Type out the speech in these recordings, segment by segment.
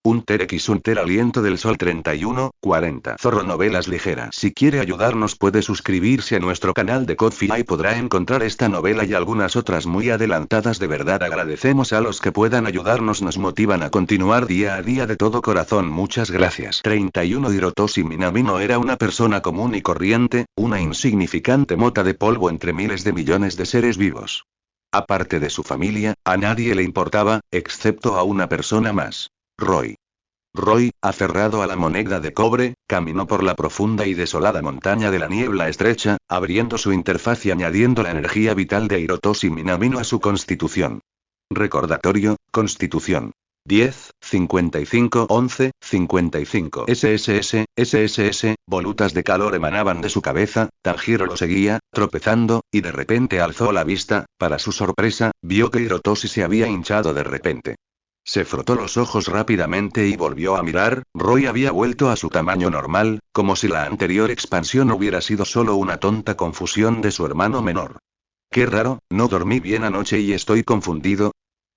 Un ter aliento del sol 31:40. Zorro novelas ligeras. Si quiere ayudarnos puede suscribirse a nuestro canal de Ko-fi y podrá encontrar esta novela y algunas otras muy adelantadas. De verdad agradecemos a los que puedan ayudarnos, nos motivan a continuar día a día de todo corazón. Muchas gracias. 31. Hirotoshi Minamino era una persona común y corriente, una insignificante mota de polvo entre miles de millones de seres vivos. Aparte de su familia, a nadie le importaba, excepto a una persona más. Roy. Roy, aferrado a la moneda de cobre, caminó por la profunda y desolada montaña de la niebla estrecha, abriendo su interfaz y añadiendo la energía vital de Hirotoshi Minamino a su constitución. Recordatorio, constitución. 10, 55, 11, 55. SSS, volutas de calor emanaban de su cabeza. Tanjiro lo seguía, tropezando, y de repente alzó la vista. Para su sorpresa, vio que Hirotoshi se había hinchado de repente. Se frotó los ojos rápidamente y volvió a mirar. Roy había vuelto a su tamaño normal, como si la anterior expansión hubiera sido solo una tonta confusión de su hermano menor. Qué raro, no dormí bien anoche y estoy confundido.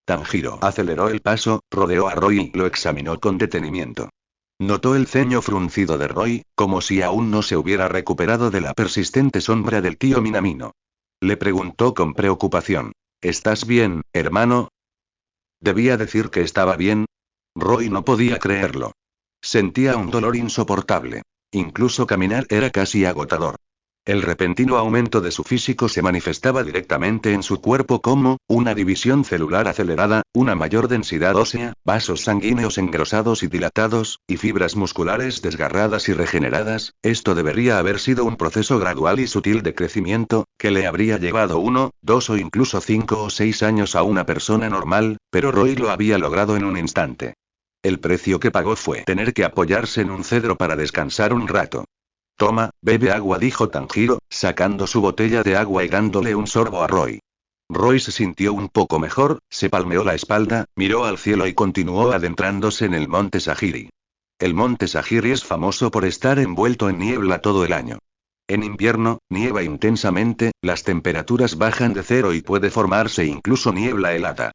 Tanjiro aceleró el paso, rodeó a Roy y lo examinó con detenimiento. Notó el ceño fruncido de Roy, como si aún no se hubiera recuperado de la persistente sombra del tío Minamino. Le preguntó con preocupación: ¿Estás bien, hermano? ¿Debía decir que estaba bien? Roy no podía creerlo. Sentía un dolor insoportable. Incluso caminar era casi agotador. El repentino aumento de su físico se manifestaba directamente en su cuerpo como una división celular acelerada, una mayor densidad ósea, vasos sanguíneos engrosados y dilatados, y fibras musculares desgarradas y regeneradas. Esto debería haber sido un proceso gradual y sutil de crecimiento, que le habría llevado 1, 2 o incluso 5 o 6 años a una persona normal, pero Roy lo había logrado en un instante. El precio que pagó fue tener que apoyarse en un cedro para descansar un rato. Toma, bebe agua, dijo Tanjiro, sacando su botella de agua y dándole un sorbo a Roy. Roy se sintió un poco mejor, se palmeó la espalda, miró al cielo y continuó adentrándose en el monte Sagiri. El monte Sagiri es famoso por estar envuelto en niebla todo el año. En invierno, nieva intensamente, las temperaturas bajan de cero y puede formarse incluso niebla helada.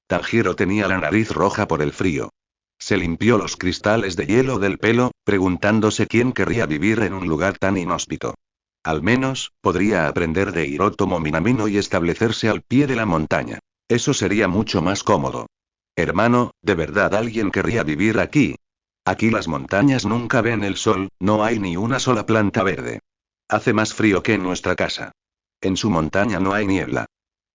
Tanjiro tenía la nariz roja por el frío. Se limpió los cristales de hielo del pelo, preguntándose quién querría vivir en un lugar tan inhóspito. Al menos, podría aprender de Hirotomo Minamino y establecerse al pie de la montaña. Eso sería mucho más cómodo. Hermano, ¿de verdad alguien querría vivir aquí? Aquí las montañas nunca ven el sol, no hay ni una sola planta verde. Hace más frío que en nuestra casa. En su montaña no hay niebla.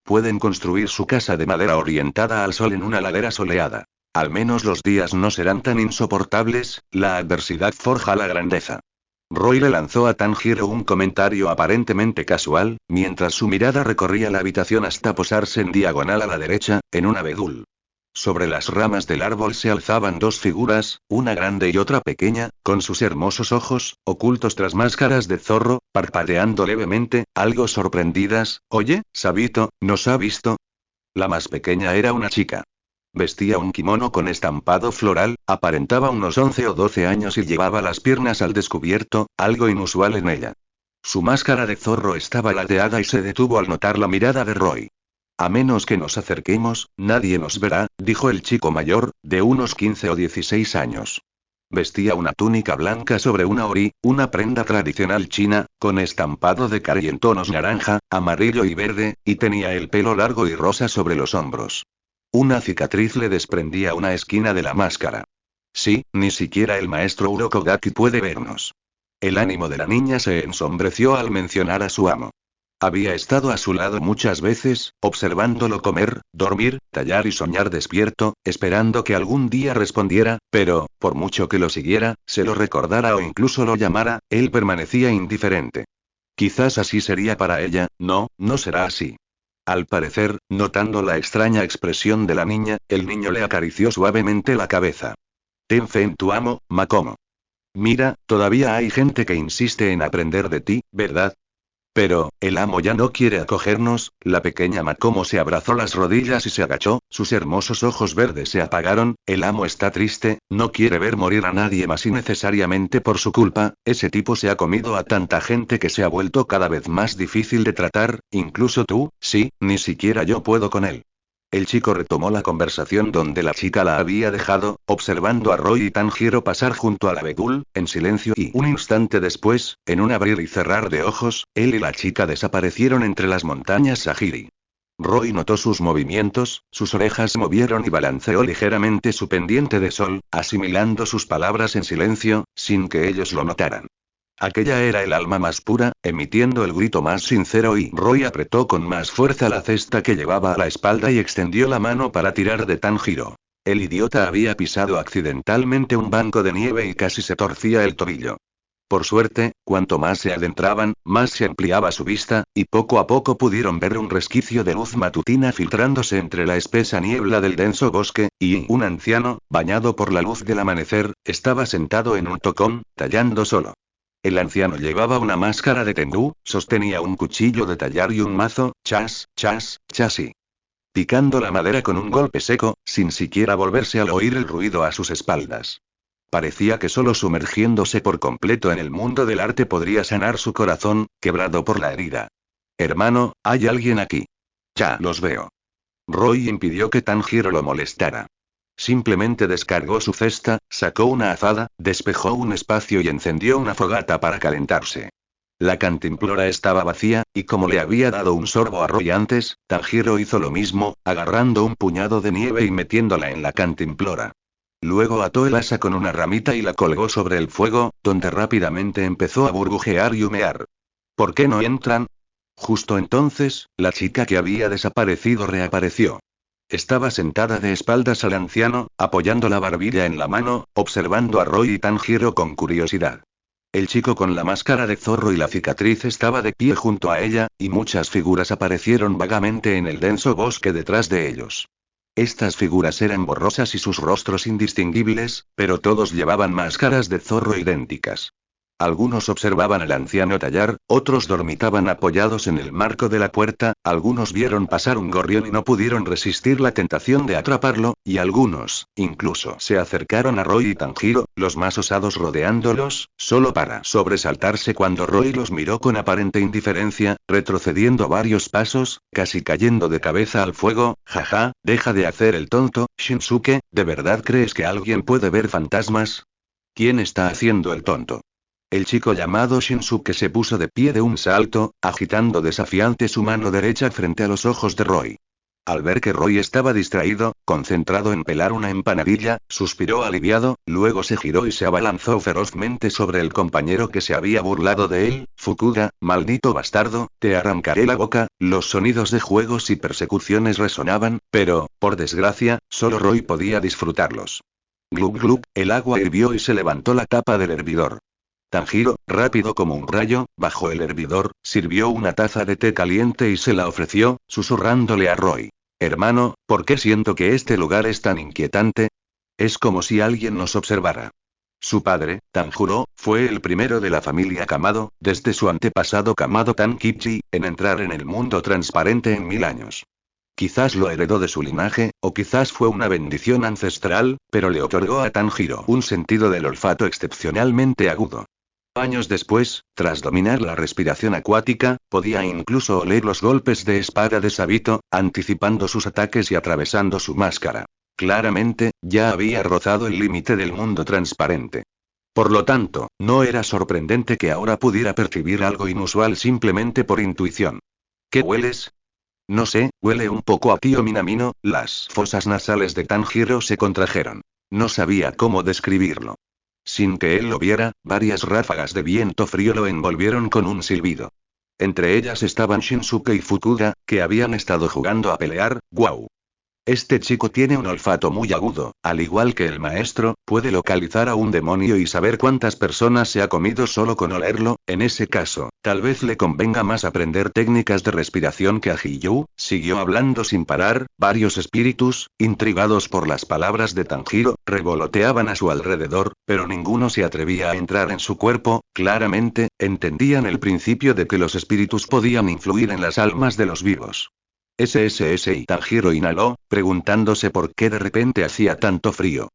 Pueden construir su casa de madera orientada al sol en una ladera soleada. Al menos los días no serán tan insoportables, la adversidad forja la grandeza. Roy le lanzó a Tanjiro un comentario aparentemente casual, mientras su mirada recorría la habitación hasta posarse en diagonal a la derecha, en un abedul. Sobre las ramas del árbol se alzaban dos figuras, una grande y otra pequeña, con sus hermosos ojos, ocultos tras máscaras de zorro, parpadeando levemente, algo sorprendidas. «Oye, Sabito, ¿nos ha visto?» La más pequeña era una chica. Vestía un kimono con estampado floral, aparentaba unos 11 o 12 años y llevaba las piernas al descubierto, algo inusual en ella. Su máscara de zorro estaba ladeada y se detuvo al notar la mirada de Roy. «A menos que nos acerquemos, nadie nos verá», dijo el chico mayor, de unos 15 o 16 años. Vestía una túnica blanca sobre una ori, una prenda tradicional china, con estampado de kari en tonos naranja, amarillo y verde, y tenía el pelo largo y rosa sobre los hombros. Una cicatriz le desprendía una esquina de la máscara. Sí, ni siquiera el maestro Urokodaki puede vernos. El ánimo de la niña se ensombreció al mencionar a su amo. Había estado a su lado muchas veces, observándolo comer, dormir, tallar y soñar despierto, esperando que algún día respondiera, pero, por mucho que lo siguiera, se lo recordara o incluso lo llamara, él permanecía indiferente. Quizás así sería para ella. No, no será así. Al parecer, notando la extraña expresión de la niña, el niño le acarició suavemente la cabeza. «Ten fe en tu amo, Makomo. Mira, todavía hay gente que insiste en aprender de ti, ¿verdad?» «Pero, el amo ya no quiere acogernos». La pequeña Makomo se abrazó las rodillas y se agachó, sus hermosos ojos verdes se apagaron. «El amo está triste, no quiere ver morir a nadie más innecesariamente por su culpa. Ese tipo se ha comido a tanta gente que se ha vuelto cada vez más difícil de tratar, incluso tú». «Sí, ni siquiera yo puedo con él». El chico retomó la conversación donde la chica la había dejado, observando a Roy y Tanjiro pasar junto al abedul, en silencio y un instante después, en un abrir y cerrar de ojos, él y la chica desaparecieron entre las montañas Sahiri. Roy notó sus movimientos, sus orejas se movieron y balanceó ligeramente su pendiente de sol, asimilando sus palabras en silencio, sin que ellos lo notaran. Aquella era el alma más pura, emitiendo el grito más sincero y Roy apretó con más fuerza la cesta que llevaba a la espalda y extendió la mano para tirar de Tanjiro. El idiota había pisado accidentalmente un banco de nieve y casi se torcía el tobillo. Por suerte, cuanto más se adentraban, más se ampliaba su vista, y poco a poco pudieron ver un resquicio de luz matutina filtrándose entre la espesa niebla del denso bosque, y un anciano, bañado por la luz del amanecer, estaba sentado en un tocón, tallando solo. El anciano llevaba una máscara de tendú, sostenía un cuchillo de tallar y un mazo, chas, chas, chasí. Picando la madera con un golpe seco, sin siquiera volverse al oír el ruido a sus espaldas. Parecía que solo sumergiéndose por completo en el mundo del arte podría sanar su corazón, quebrado por la herida. Hermano, hay alguien aquí. Ya los veo. Roy impidió que Tanjiro lo molestara. Simplemente descargó su cesta, sacó una azada, despejó un espacio y encendió una fogata para calentarse. La cantimplora estaba vacía, y como le había dado un sorbo a Roy antes, Tanjiro hizo lo mismo, agarrando un puñado de nieve y metiéndola en la cantimplora. Luego ató el asa con una ramita y la colgó sobre el fuego, donde rápidamente empezó a burbujear y humear. ¿Por qué no entran? Justo entonces, la chica que había desaparecido reapareció. Estaba sentada de espaldas al anciano, apoyando la barbilla en la mano, observando a Roy y Tanjiro con curiosidad. El chico con la máscara de zorro y la cicatriz estaba de pie junto a ella, y muchas figuras aparecieron vagamente en el denso bosque detrás de ellos. Estas figuras eran borrosas y sus rostros indistinguibles, pero todos llevaban máscaras de zorro idénticas. Algunos observaban al anciano tallar, otros dormitaban apoyados en el marco de la puerta, algunos vieron pasar un gorrión y no pudieron resistir la tentación de atraparlo, y algunos, incluso, se acercaron a Roy y Tanjiro, los más osados rodeándolos, solo para sobresaltarse cuando Roy los miró con aparente indiferencia, retrocediendo varios pasos, casi cayendo de cabeza al fuego. Jaja, deja de hacer el tonto, Shinsuke, ¿de verdad crees que alguien puede ver fantasmas? ¿Quién está haciendo el tonto? El chico llamado Shinsuke se puso de pie de un salto, agitando desafiante su mano derecha frente a los ojos de Roy. Al ver que Roy estaba distraído, concentrado en pelar una empanadilla, suspiró aliviado, luego se giró y se abalanzó ferozmente sobre el compañero que se había burlado de él. Fukuda, maldito bastardo, te arrancaré la boca. Los sonidos de juegos y persecuciones resonaban, pero, por desgracia, solo Roy podía disfrutarlos. Glug glug, el agua hirvió y se levantó la tapa del hervidor. Tanjiro, rápido como un rayo, bajó el hervidor, sirvió una taza de té caliente y se la ofreció, susurrándole a Roy. Hermano, ¿por qué siento que este lugar es tan inquietante? Es como si alguien nos observara. Su padre, Tanjiro, fue el primero de la familia Kamado, desde su antepasado Kamado Tankichi, en entrar en el mundo transparente en 1000 años. Quizás lo heredó de su linaje, o quizás fue una bendición ancestral, pero le otorgó a Tanjiro un sentido del olfato excepcionalmente agudo. Años después, tras dominar la respiración acuática, podía incluso oler los golpes de espada de Sabito, anticipando sus ataques y atravesando su máscara. Claramente, ya había rozado el límite del mundo transparente. Por lo tanto, no era sorprendente que ahora pudiera percibir algo inusual simplemente por intuición. ¿Qué hueles? No sé, huele un poco a tío Minamino. Las fosas nasales de Tanjiro se contrajeron. No sabía cómo describirlo. Sin que él lo viera, varias ráfagas de viento frío lo envolvieron con un silbido. Entre ellas estaban Shinsuke y Fukuda, que habían estado jugando a pelear. ¡Guau! Este chico tiene un olfato muy agudo, al igual que el maestro, puede localizar a un demonio y saber cuántas personas se ha comido solo con olerlo. En ese caso, tal vez le convenga más aprender técnicas de respiración que a Hiyu. Siguió hablando sin parar, varios espíritus, intrigados por las palabras de Tanjiro, revoloteaban a su alrededor, pero ninguno se atrevía a entrar en su cuerpo. Claramente, entendían el principio de que los espíritus podían influir en las almas de los vivos. SSS y Tanjiro inhaló, preguntándose por qué de repente hacía tanto frío.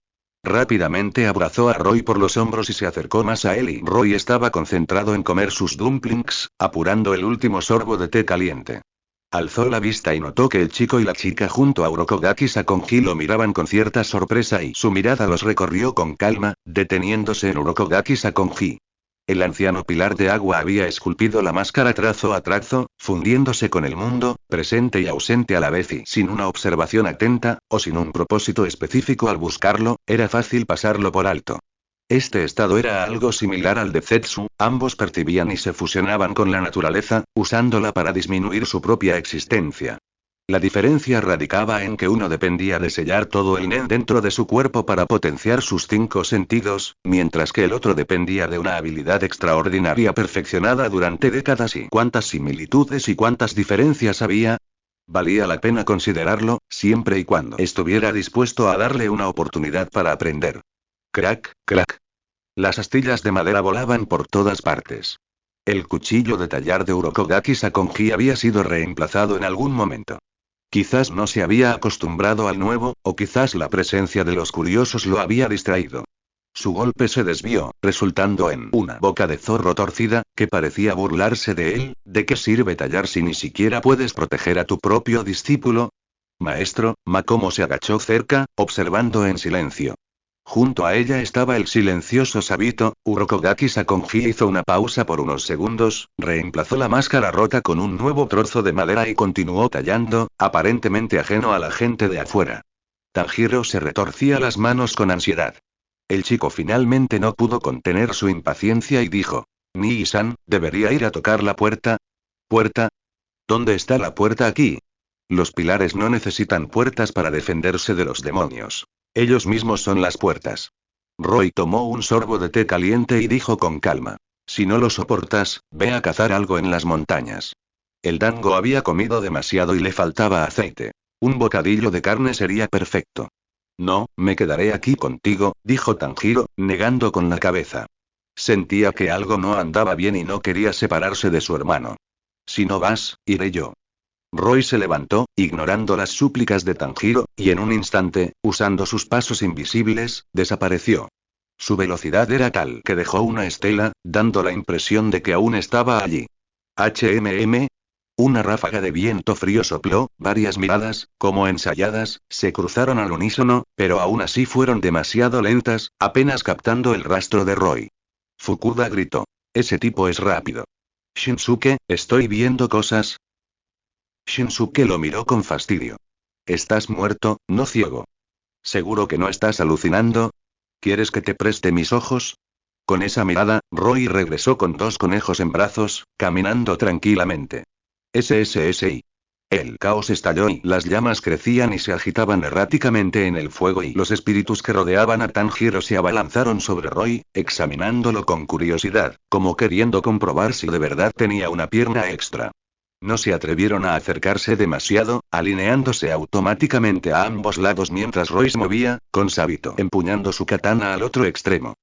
Rápidamente abrazó a Roy por los hombros y se acercó más a él y Roy estaba concentrado en comer sus dumplings, apurando el último sorbo de té caliente. Alzó la vista y notó que el chico y la chica junto a Urokodaki Sakonji lo miraban con cierta sorpresa y su mirada los recorrió con calma, deteniéndose en Urokodaki Sakonji. El anciano pilar de agua había esculpido la máscara trazo a trazo, fundiéndose con el mundo, presente y ausente a la vez y sin una observación atenta, o sin un propósito específico al buscarlo, era fácil pasarlo por alto. Este estado era algo similar al de Zetsu, ambos percibían y se fusionaban con la naturaleza, usándola para disminuir su propia existencia. La diferencia radicaba en que uno dependía de sellar todo el nen dentro de su cuerpo para potenciar sus 5 sentidos, mientras que el otro dependía de una habilidad extraordinaria perfeccionada durante décadas. ¿Y cuántas similitudes y cuántas diferencias había? Valía la pena considerarlo, siempre y cuando estuviera dispuesto a darle una oportunidad para aprender. Crack, crack. Las astillas de madera volaban por todas partes. El cuchillo de tallar de Urokodaki Sakonji había sido reemplazado en algún momento. Quizás no se había acostumbrado al nuevo, o quizás la presencia de los curiosos lo había distraído. Su golpe se desvió, resultando en una boca de zorro torcida, que parecía burlarse de él. ¿De qué sirve tallar si ni siquiera puedes proteger a tu propio discípulo? Maestro, Makomo se agachó cerca, observando en silencio. Junto a ella estaba el silencioso Sabito. Urokodaki Sakonji hizo una pausa por unos segundos, reemplazó la máscara rota con un nuevo trozo de madera y continuó tallando, aparentemente ajeno a la gente de afuera. Tanjiro se retorcía las manos con ansiedad. El chico finalmente no pudo contener su impaciencia y dijo: Nii-san, ¿debería ir a tocar la puerta? ¿Puerta? ¿Dónde está la puerta aquí? Los pilares no necesitan puertas para defenderse de los demonios. Ellos mismos son las puertas. Roy tomó un sorbo de té caliente y dijo con calma: Si no lo soportas, ve a cazar algo en las montañas. El dango había comido demasiado y le faltaba aceite. Un bocadillo de carne sería perfecto. No, me quedaré aquí contigo, dijo Tanjiro, negando con la cabeza. Sentía que algo no andaba bien y no quería separarse de su hermano. Si no vas, iré yo. Roy se levantó, ignorando las súplicas de Tanjiro, y en un instante, usando sus pasos invisibles, desapareció. Su velocidad era tal que dejó una estela, dando la impresión de que aún estaba allí. HMM. Una ráfaga de viento frío sopló, varias miradas, como ensayadas, se cruzaron al unísono, pero aún así fueron demasiado lentas, apenas captando el rastro de Roy. Fukuda gritó: Ese tipo es rápido. Shinsuke, estoy viendo cosas. Shinsuke lo miró con fastidio. Estás muerto, no ciego. ¿Seguro que no estás alucinando? ¿Quieres que te preste mis ojos? Con esa mirada, Roy regresó con 2 conejos en brazos, caminando tranquilamente. SSSI. El caos estalló y las llamas crecían y se agitaban erráticamente en el fuego y los espíritus que rodeaban a Tanjiro se abalanzaron sobre Roy, examinándolo con curiosidad, como queriendo comprobar si de verdad tenía una pierna extra. No se atrevieron a acercarse demasiado, alineándose automáticamente a ambos lados mientras Roy se movía, con Sabito empuñando su katana al otro extremo.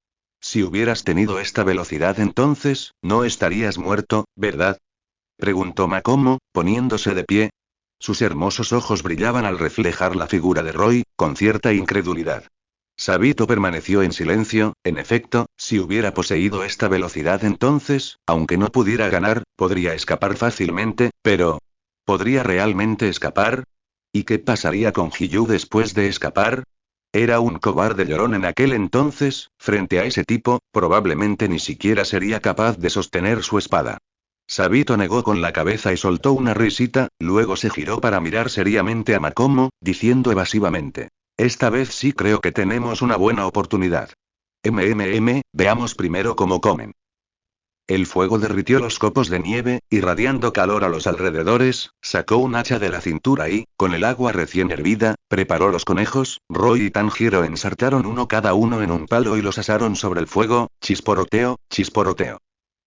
Si hubieras tenido esta velocidad entonces, no estarías muerto, ¿verdad? Preguntó Makomo, poniéndose de pie. Sus hermosos ojos brillaban al reflejar la figura de Roy, con cierta incredulidad. Sabito permaneció en silencio. En efecto, si hubiera poseído esta velocidad entonces, aunque no pudiera ganar, podría escapar fácilmente, pero... ¿podría realmente escapar? ¿Y qué pasaría con Hiyu después de escapar? Era un cobarde llorón en aquel entonces, frente a ese tipo, probablemente ni siquiera sería capaz de sostener su espada. Sabito negó con la cabeza y soltó una risita, luego se giró para mirar seriamente a Makomo, diciendo evasivamente: Esta vez sí creo que tenemos una buena oportunidad. Veamos primero cómo comen. El fuego derritió los copos de nieve, irradiando calor a los alrededores. Sacó un hacha de la cintura y, con el agua recién hervida, preparó los conejos. Roy y Tanjiro ensartaron uno cada uno en un palo y los asaron sobre el fuego. Chisporoteo, chisporoteo.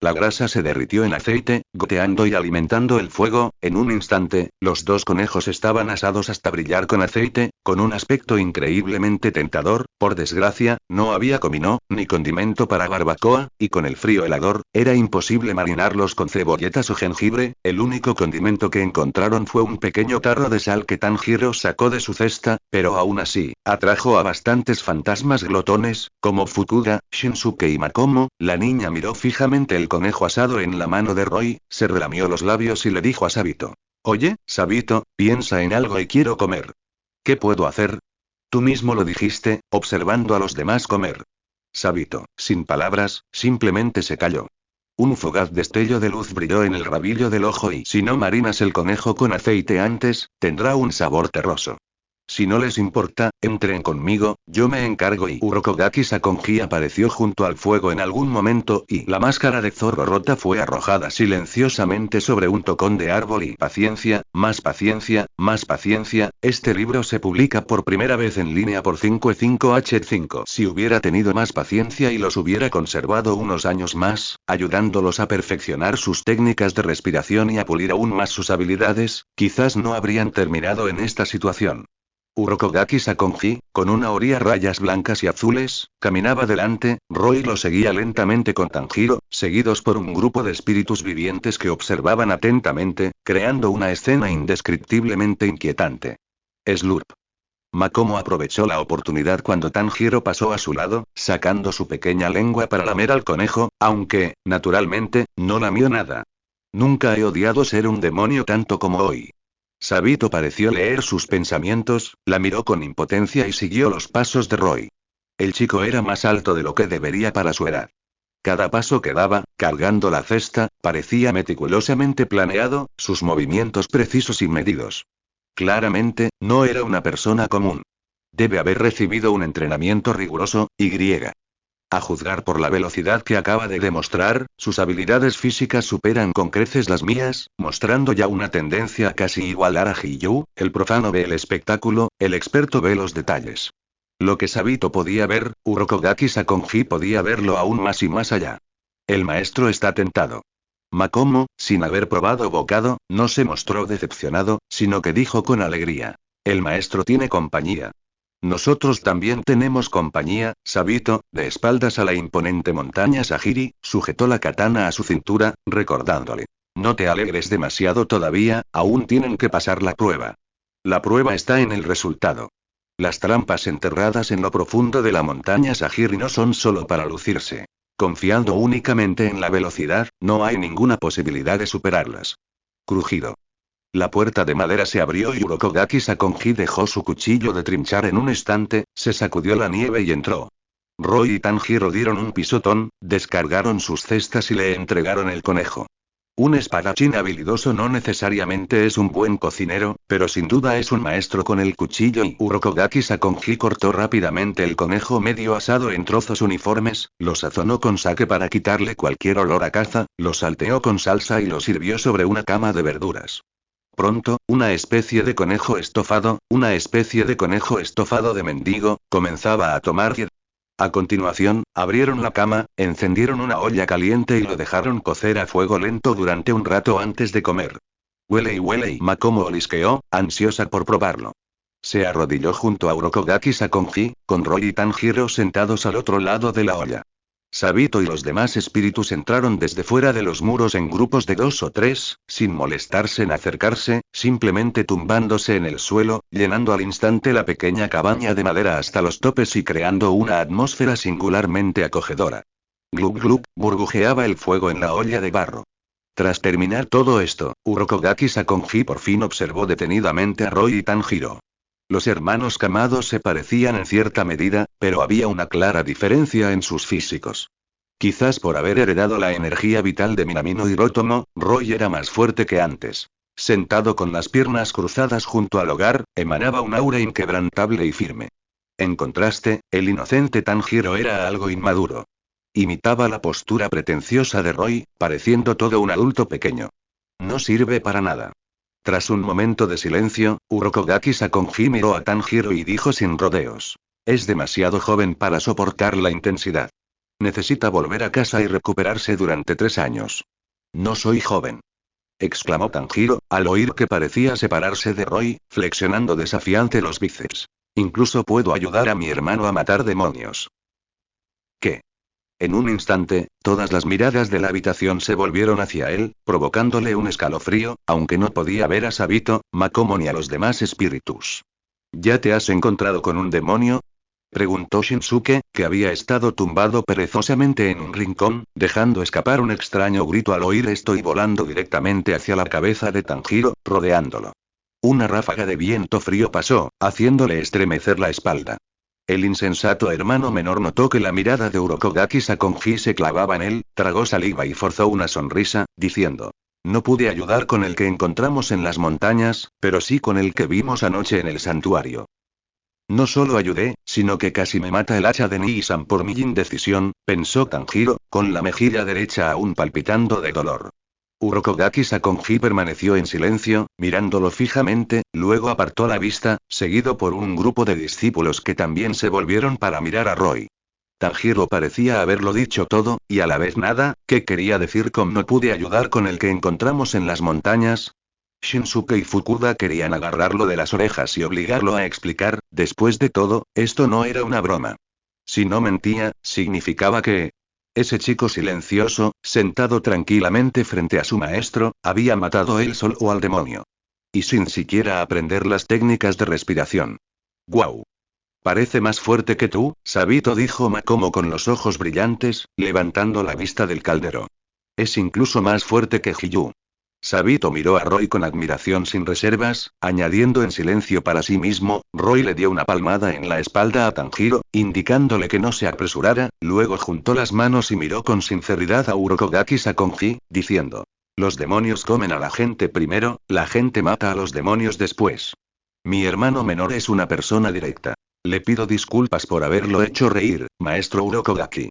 La grasa se derritió en aceite, goteando y alimentando el fuego. En un instante, los 2 conejos estaban asados hasta brillar con aceite, con un aspecto increíblemente tentador. Por desgracia, no había comino, ni condimento para barbacoa, y con el frío helador, era imposible marinarlos con cebolletas o jengibre. El único condimento que encontraron fue un pequeño tarro de sal que Tanjiro sacó de su cesta, pero aún así, atrajo a bastantes fantasmas glotones, como Fukuda, Shinsuke y Makomo. La niña miró fijamente el conejo asado en la mano de Roy, se relamió los labios y le dijo a Sabito: Oye, Sabito, piensa en algo y quiero comer. ¿Qué puedo hacer? Tú mismo lo dijiste, observando a los demás comer. Sabito, sin palabras, simplemente se calló. Un fugaz destello de luz brilló en el rabillo del ojo y si no marinas el conejo con aceite antes, tendrá un sabor terroso. Si no les importa, entren conmigo, yo me encargo y Urokogaki Sakonji apareció junto al fuego en algún momento y la máscara de zorro rota fue arrojada silenciosamente sobre un tocón de árbol y paciencia, más paciencia, este libro se publica por primera vez en línea por 55H5. Si hubiera tenido más paciencia y los hubiera conservado unos años más, ayudándolos a perfeccionar sus técnicas de respiración y a pulir aún más sus habilidades, quizás no habrían terminado en esta situación. Urokogaki Sakonji, con una oria rayas blancas y azules, caminaba delante, Roy lo seguía lentamente con Tanjiro, seguidos por un grupo de espíritus vivientes que observaban atentamente, creando una escena indescriptiblemente inquietante. Slurp. Makomo aprovechó la oportunidad cuando Tanjiro pasó a su lado, sacando su pequeña lengua para lamer al conejo, aunque, naturalmente, no lamió nada. Nunca he odiado ser un demonio tanto como hoy. Sabito pareció leer sus pensamientos, la miró con impotencia y siguió los pasos de Roy. El chico era más alto de lo que debería para su edad. Cada paso que daba, cargando la cesta, parecía meticulosamente planeado, sus movimientos precisos y medidos. Claramente, no era una persona común. Debe haber recibido un entrenamiento riguroso, y griega. A juzgar por la velocidad que acaba de demostrar, sus habilidades físicas superan con creces las mías, mostrando ya una tendencia a casi igualar a Hiyu, el profano ve el espectáculo, el experto ve los detalles. Lo que Sabito podía ver, Urokogaki Sakonji podía verlo aún más y más allá. El maestro está tentado. Makomo, sin haber probado bocado, no se mostró decepcionado, sino que dijo con alegría. El maestro tiene compañía. Nosotros también tenemos compañía, Sabito, de espaldas a la imponente montaña Sahiri, sujetó la katana a su cintura, recordándole. No te alegres demasiado todavía, aún tienen que pasar la prueba. La prueba está en el resultado. Las trampas enterradas en lo profundo de la montaña Sahiri no son solo para lucirse. Confiando únicamente en la velocidad, no hay ninguna posibilidad de superarlas. Crujido. La puerta de madera se abrió y Urokogaki Sakonji dejó su cuchillo de trinchar en un estante, se sacudió la nieve y entró. Roy y Tanjiro dieron un pisotón, descargaron sus cestas y le entregaron el conejo. Un espadachín habilidoso no necesariamente es un buen cocinero, pero sin duda es un maestro con el cuchillo y Urokogaki Sakonji cortó rápidamente el conejo medio asado en trozos uniformes, lo sazonó con sake para quitarle cualquier olor a caza, lo salteó con salsa y lo sirvió sobre una cama de verduras. Pronto, una especie de conejo estofado de mendigo, comenzaba a tomar y... A continuación, abrieron la cama, encendieron una olla caliente y lo dejaron cocer a fuego lento durante un rato antes de comer. Huele y Makomo olisqueó, ansiosa por probarlo. Se arrodilló junto a Urokogaki Sakonji, con Roy y Tanjiro sentados al otro lado de la olla. Sabito y los demás espíritus entraron desde fuera de los muros en grupos de 2 o 3, sin molestarse en acercarse, simplemente tumbándose en el suelo, llenando al instante la pequeña cabaña de madera hasta los topes y creando una atmósfera singularmente acogedora. Glug glug, burbujeaba el fuego en la olla de barro. Tras terminar todo esto, Urokogaki Sakonji por fin observó detenidamente a Roy y Tanjiro. Los hermanos Kamado se parecían en cierta medida, pero había una clara diferencia en sus físicos. Quizás por haber heredado la energía vital de Minamino Hirotomo, Roy era más fuerte que antes. Sentado con las piernas cruzadas junto al hogar, emanaba un aura inquebrantable y firme. En contraste, el inocente Tanjiro era algo inmaduro. Imitaba la postura pretenciosa de Roy, pareciendo todo un adulto pequeño. No sirve para nada. Tras un momento de silencio, Urokogaki Sakonji miró a Tanjiro y dijo sin rodeos. Es demasiado joven para soportar la intensidad. Necesita volver a casa y recuperarse durante 3 años. No soy joven. Exclamó Tanjiro, al oír que parecía separarse de Roy, flexionando desafiante los bíceps. Incluso puedo ayudar a mi hermano a matar demonios. ¿Qué? En un instante, todas las miradas de la habitación se volvieron hacia él, provocándole un escalofrío, aunque no podía ver a Sabito, Makomo ni a los demás espíritus. ¿Ya te has encontrado con un demonio? Preguntó Shinsuke, que había estado tumbado perezosamente en un rincón, dejando escapar un extraño grito al oír esto y volando directamente hacia la cabeza de Tanjiro, rodeándolo. Una ráfaga de viento frío pasó, haciéndole estremecer la espalda. El insensato hermano menor notó que la mirada de Urokogaki Sakonji se clavaba en él, tragó saliva y forzó una sonrisa, diciendo: No pude ayudar con el que encontramos en las montañas, pero sí con el que vimos anoche en el santuario. No solo ayudé, sino que casi me mata el hacha de Nii-san por mi indecisión, pensó Tanjiro, con la mejilla derecha aún palpitando de dolor. Urokogaki Sakonji permaneció en silencio, mirándolo fijamente, luego apartó la vista, seguido por un grupo de discípulos que también se volvieron para mirar a Roy. Tanjiro parecía haberlo dicho todo, y a la vez nada. ¿Qué quería decir con no pude ayudar con el que encontramos en las montañas? Shinsuke y Fukuda querían agarrarlo de las orejas y obligarlo a explicar. Después de todo, esto no era una broma. Si no mentía, significaba que... Ese chico silencioso, sentado tranquilamente frente a su maestro, había matado él solo al demonio. Y sin siquiera aprender las técnicas de respiración. ¡Guau! Parece más fuerte que tú, Sabito, dijo Makomo con los ojos brillantes, levantando la vista del caldero. Es incluso más fuerte que Hiyu. Sabito miró a Roy con admiración sin reservas, añadiendo en silencio para sí mismo. Roy le dio una palmada en la espalda a Tanjiro, indicándole que no se apresurara, luego juntó las manos y miró con sinceridad a Urokogaki Sakonji, diciendo: Los demonios comen a la gente primero, la gente mata a los demonios después. Mi hermano menor es una persona directa. Le pido disculpas por haberlo hecho reír, maestro Urokogaki.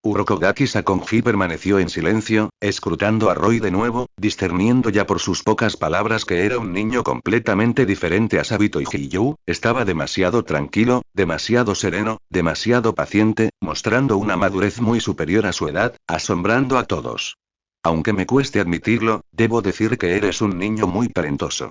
Urokogaki Sakonji permaneció en silencio, escrutando a Roy de nuevo, discerniendo ya por sus pocas palabras que era un niño completamente diferente a Sabito y Hiyu. Estaba demasiado tranquilo, demasiado sereno, demasiado paciente, mostrando una madurez muy superior a su edad, asombrando a todos. Aunque me cueste admitirlo, debo decir que eres un niño muy talentoso.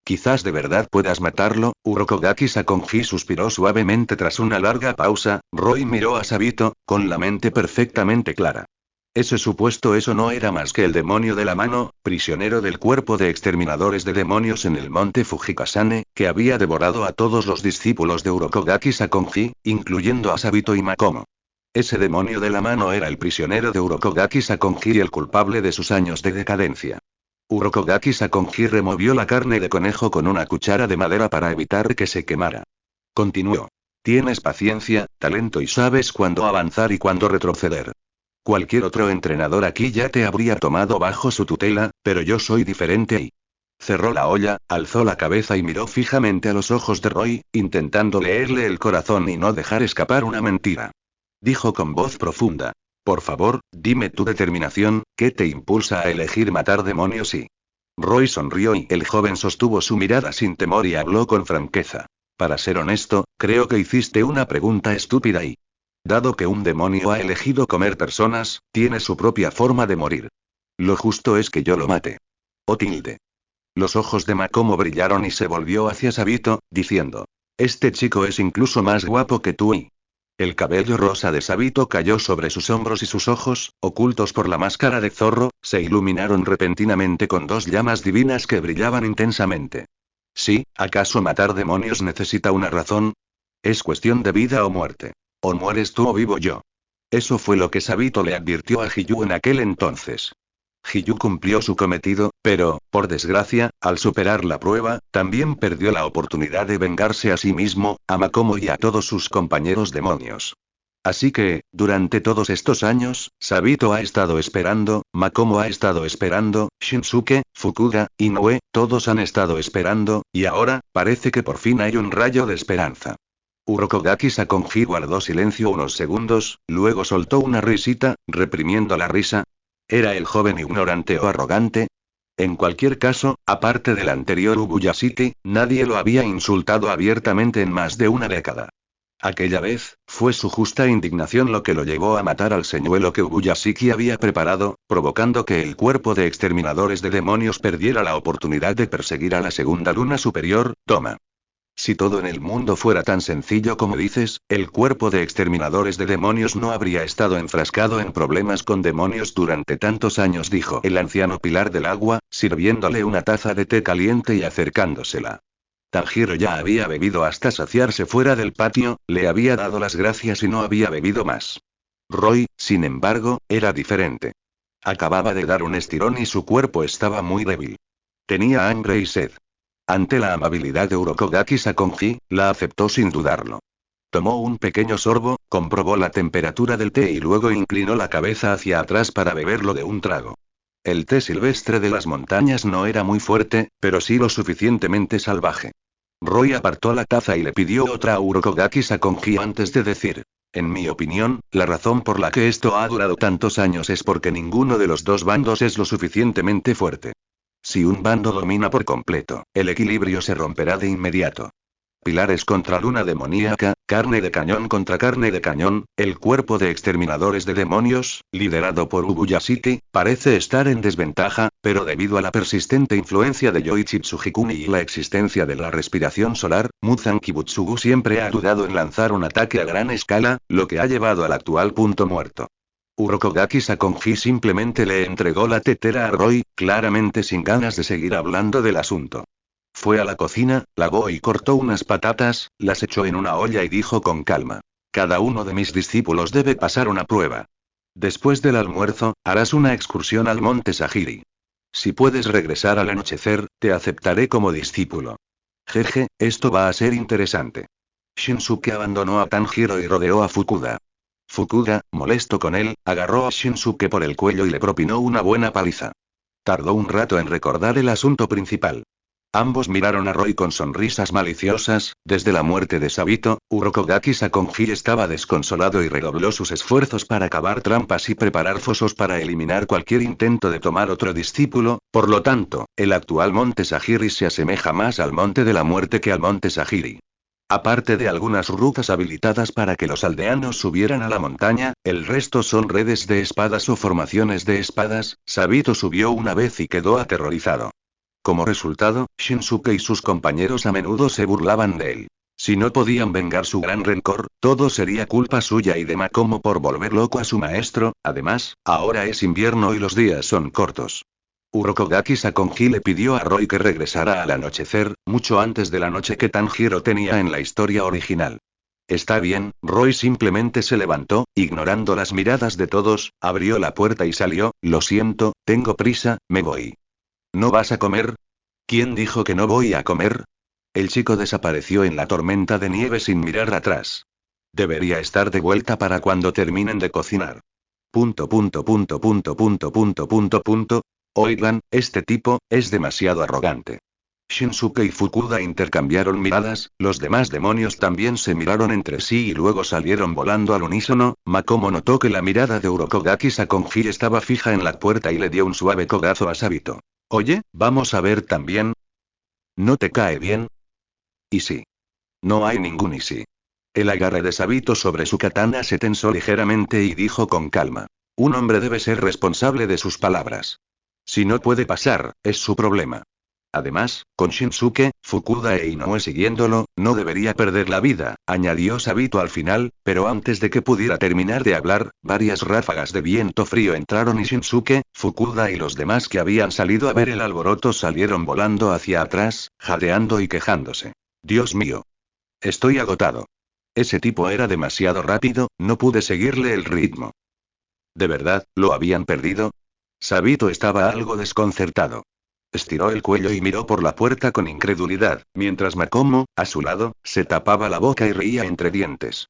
Quizás de verdad puedas matarlo. Urokogaki Sakonji suspiró suavemente tras una larga pausa. Roy miró a Sabito, con la mente perfectamente clara. Ese supuesto eso no era más que el demonio de la mano, prisionero del cuerpo de exterminadores de demonios en el monte Fujikasane, que había devorado a todos los discípulos de Urokogaki Sakonji, incluyendo a Sabito y Makomo. Ese demonio de la mano era el prisionero de Urokogaki Sakonji y el culpable de sus años de decadencia. Urokogaki Sakonji removió la carne de conejo con una cuchara de madera para evitar que se quemara. Continuó. Tienes paciencia, talento y sabes cuándo avanzar y cuándo retroceder. Cualquier otro entrenador aquí ya te habría tomado bajo su tutela, pero yo soy diferente y... Cerró la olla, alzó la cabeza y miró fijamente a los ojos de Roy, intentando leerle el corazón y no dejar escapar una mentira. Dijo con voz profunda. Por favor, dime tu determinación, ¿qué te impulsa a elegir matar demonios y...? Roy sonrió y el joven sostuvo su mirada sin temor y habló con franqueza. Para ser honesto, creo que hiciste una pregunta estúpida y... Dado que un demonio ha elegido comer personas, tiene su propia forma de morir. Lo justo es que yo lo mate. Oh tilde. Los ojos de Makomo brillaron y se volvió hacia Sabito, diciendo: Este chico es incluso más guapo que tú y... El cabello rosa de Sabito cayó sobre sus hombros y sus ojos, ocultos por la máscara de zorro, se iluminaron repentinamente con dos llamas divinas que brillaban intensamente. Sí, ¿acaso matar demonios necesita una razón? Es cuestión de vida o muerte. O mueres tú o vivo yo. Eso fue lo que Sabito le advirtió a Hiyu en aquel entonces. Hiyu cumplió su cometido, pero, por desgracia, al superar la prueba, también perdió la oportunidad de vengarse a sí mismo, a Makomo y a todos sus compañeros demonios. Así que, durante todos estos años, Sabito ha estado esperando, Makomo ha estado esperando, Shinsuke, Fukuda, Inoue, todos han estado esperando, y ahora, parece que por fin hay un rayo de esperanza. Urokogaki Sakonji guardó silencio unos segundos, luego soltó una risita, reprimiendo la risa. ¿Era el joven ignorante o arrogante? En cualquier caso, aparte del anterior Ubuyashiki, nadie lo había insultado abiertamente en más de una década. Aquella vez, fue su justa indignación lo que lo llevó a matar al señuelo que Ubuyashiki había preparado, provocando que el cuerpo de exterminadores de demonios perdiera la oportunidad de perseguir a la segunda luna superior. Toma. Si todo en el mundo fuera tan sencillo como dices, el cuerpo de exterminadores de demonios no habría estado enfrascado en problemas con demonios durante tantos años, dijo el anciano pilar del agua, sirviéndole una taza de té caliente y acercándosela. Tanjiro ya había bebido hasta saciarse fuera del patio, le había dado las gracias y no había bebido más. Roy, sin embargo, era diferente. Acababa de dar un estirón y su cuerpo estaba muy débil. Tenía hambre y sed. Ante la amabilidad de Urokodaki Sakonji, la aceptó sin dudarlo. Tomó un pequeño sorbo, comprobó la temperatura del té y luego inclinó la cabeza hacia atrás para beberlo de un trago. El té silvestre de las montañas no era muy fuerte, pero sí lo suficientemente salvaje. Roy apartó la taza y le pidió otra a Urokodaki Sakonji antes de decir: en mi opinión, la razón por la que esto ha durado tantos años es porque ninguno de los dos bandos es lo suficientemente fuerte. Si un bando domina por completo, el equilibrio se romperá de inmediato. Pilares contra luna demoníaca, carne de cañón contra carne de cañón, el cuerpo de exterminadores de demonios, liderado por Ubuyashiki, parece estar en desventaja, pero debido a la persistente influencia de Yoichi Tsujikuni y la existencia de la respiración solar, Muzan Kibutsugu siempre ha dudado en lanzar un ataque a gran escala, lo que ha llevado al actual punto muerto. Urokodaki Sakonji simplemente le entregó la tetera a Roy, claramente sin ganas de seguir hablando del asunto. Fue a la cocina, lavó y cortó unas patatas, las echó en una olla y dijo con calma: cada uno de mis discípulos debe pasar una prueba. Después del almuerzo, harás una excursión al monte Sagiri. Si puedes regresar al anochecer, te aceptaré como discípulo. Jeje, esto va a ser interesante. Shinsuke abandonó a Tanjiro y rodeó a Fukuda. Fukuda, molesto con él, agarró a Shinsuke por el cuello y le propinó una buena paliza. Tardó un rato en recordar el asunto principal. Ambos miraron a Roy con sonrisas maliciosas. Desde la muerte de Sabito, Urokodaki Sakonji estaba desconsolado y redobló sus esfuerzos para cavar trampas y preparar fosos para eliminar cualquier intento de tomar otro discípulo. Por lo tanto, el actual monte Sagiri se asemeja más al monte de la muerte que al monte Sagiri. Aparte de algunas rutas habilitadas para que los aldeanos subieran a la montaña, el resto son redes de espadas o formaciones de espadas. Sabito subió una vez y quedó aterrorizado. Como resultado, Shinsuke y sus compañeros a menudo se burlaban de él. Si no podían vengar su gran rencor, todo sería culpa suya y de Makomo por volver loco a su maestro. Además, ahora es invierno y los días son cortos. Urokodaki Sakonji le pidió a Roy que regresara al anochecer, mucho antes de la noche que Tanjiro tenía en la historia original. Está bien, Roy simplemente se levantó, ignorando las miradas de todos, abrió la puerta y salió. Lo siento, tengo prisa, me voy. ¿No vas a comer? ¿Quién dijo que no voy a comer? El chico desapareció en la tormenta de nieve sin mirar atrás. Debería estar de vuelta para cuando terminen de cocinar. Oigan, este tipo, es demasiado arrogante. Shinsuke y Fukuda intercambiaron miradas, los demás demonios también se miraron entre sí y luego salieron volando al unísono. Makomo notó que la mirada de Urokodaki Sakonji estaba fija en la puerta y le dio un suave codazo a Sabito. Oye, vamos a ver también. ¿No te cae bien? ¿Y sí? No hay ningún y sí. El agarre de Sabito sobre su katana se tensó ligeramente y dijo con calma: un hombre debe ser responsable de sus palabras. Si no puede pasar, es su problema. Además, con Shinsuke, Fukuda e Inoue siguiéndolo, no debería perder la vida, añadió Sabito al final, pero antes de que pudiera terminar de hablar, varias ráfagas de viento frío entraron y Shinsuke, Fukuda y los demás que habían salido a ver el alboroto salieron volando hacia atrás, jadeando y quejándose. Dios mío. Estoy agotado. Ese tipo era demasiado rápido, no pude seguirle el ritmo. ¿De verdad, lo habían perdido? Sabito estaba algo desconcertado. Estiró el cuello y miró por la puerta con incredulidad, mientras Makomo, a su lado, se tapaba la boca y reía entre dientes.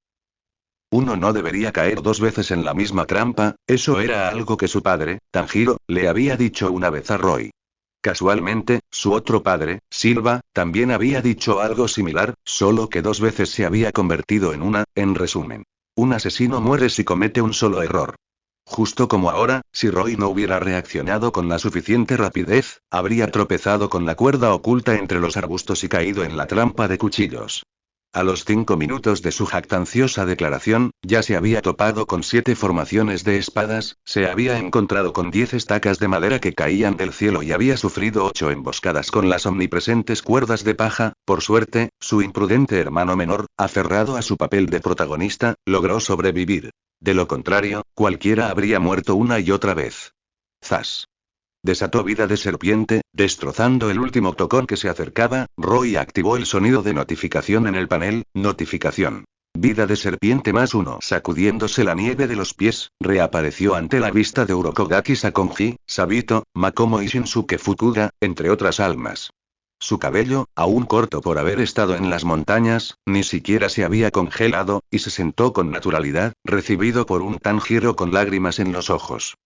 Uno no debería caer dos veces en la misma trampa, eso era algo que su padre, Tanjiro, le había dicho una vez a Roy. Casualmente, su otro padre, Silva, también había dicho algo similar, solo que dos veces se había convertido en una. En resumen, un asesino muere si comete un solo error. Justo como ahora, si Roy no hubiera reaccionado con la suficiente rapidez, habría tropezado con la cuerda oculta entre los arbustos y caído en la trampa de cuchillos. A los 5 minutos de su jactanciosa declaración, ya se había topado con 7 formaciones de espadas, se había encontrado con 10 estacas de madera que caían del cielo y había sufrido 8 emboscadas con las omnipresentes cuerdas de paja. Por suerte, su imprudente hermano menor, aferrado a su papel de protagonista, logró sobrevivir. De lo contrario, cualquiera habría muerto una y otra vez. Zas. Desató vida de serpiente, destrozando el último tocón que se acercaba. Roy activó el sonido de notificación en el panel. Notificación. Vida de serpiente +1. Sacudiéndose la nieve de los pies, reapareció ante la vista de Urokogaki Sakonji, Sabito, Makomo y Shinsuke Fukuda, entre otras almas. Su cabello, aún corto por haber estado en las montañas, ni siquiera se había congelado, y se sentó con naturalidad, recibido por un Tanjiro con lágrimas en los ojos.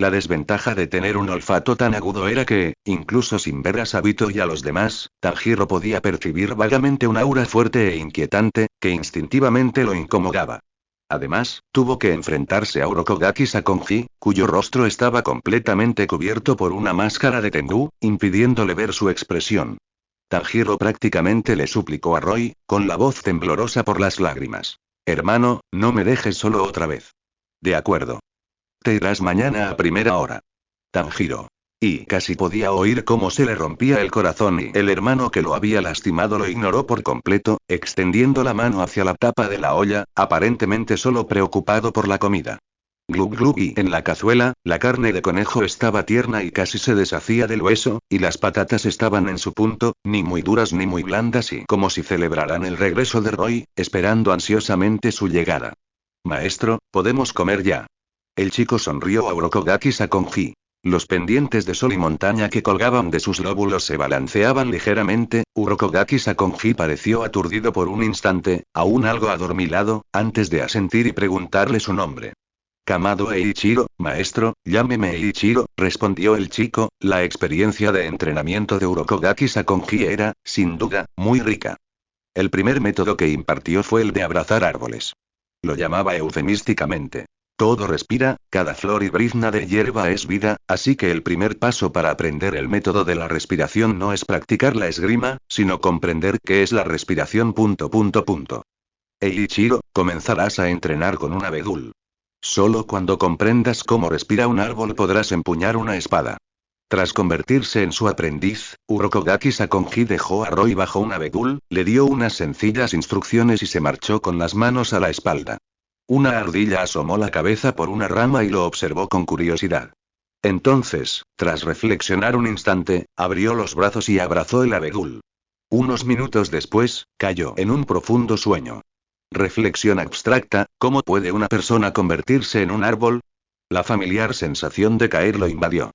La desventaja de tener un olfato tan agudo era que, incluso sin ver a Sabito y a los demás, Tanjiro podía percibir vagamente un aura fuerte e inquietante, que instintivamente lo incomodaba. Además, tuvo que enfrentarse a Urokogaki Sakonji, cuyo rostro estaba completamente cubierto por una máscara de Tengu, impidiéndole ver su expresión. Tanjiro prácticamente le suplicó a Roy, con la voz temblorosa por las lágrimas. Hermano, no me dejes solo otra vez. De acuerdo. Te irás mañana a primera hora. Tanjiro. Y casi podía oír cómo se le rompía el corazón y el hermano que lo había lastimado lo ignoró por completo, extendiendo la mano hacia la tapa de la olla, aparentemente solo preocupado por la comida. Glug glug, y en la cazuela, la carne de conejo estaba tierna y casi se deshacía del hueso, y las patatas estaban en su punto, ni muy duras ni muy blandas y como si celebraran el regreso de Roy, esperando ansiosamente su llegada. Maestro, ¿podemos comer ya? El chico sonrió a Urokogaki Sakonji. Los pendientes de sol y montaña que colgaban de sus lóbulos se balanceaban ligeramente. Urokogaki Sakonji pareció aturdido por un instante, aún algo adormilado, antes de asentir y preguntarle su nombre. Kamado Eiichiro, maestro, llámeme Eiichiro, respondió el chico. La experiencia de entrenamiento de Urokogaki Sakonji era, sin duda, muy rica. El primer método que impartió fue el de abrazar árboles. Lo llamaba eufemísticamente. Todo respira, cada flor y brizna de hierba es vida, así que el primer paso para aprender el método de la respiración no es practicar la esgrima, sino comprender qué es la respiración. Eiichiro, comenzarás a entrenar con un abedul. Solo cuando comprendas cómo respira un árbol podrás empuñar una espada. Tras convertirse en su aprendiz, Urokogaki Sakonji dejó a Roy bajo un abedul, le dio unas sencillas instrucciones y se marchó con las manos a la espalda. Una ardilla asomó la cabeza por una rama y lo observó con curiosidad. Entonces, tras reflexionar un instante, abrió los brazos y abrazó el abedul. Unos minutos después, cayó en un profundo sueño. Reflexión abstracta: ¿cómo puede una persona convertirse en un árbol? La familiar sensación de caer lo invadió.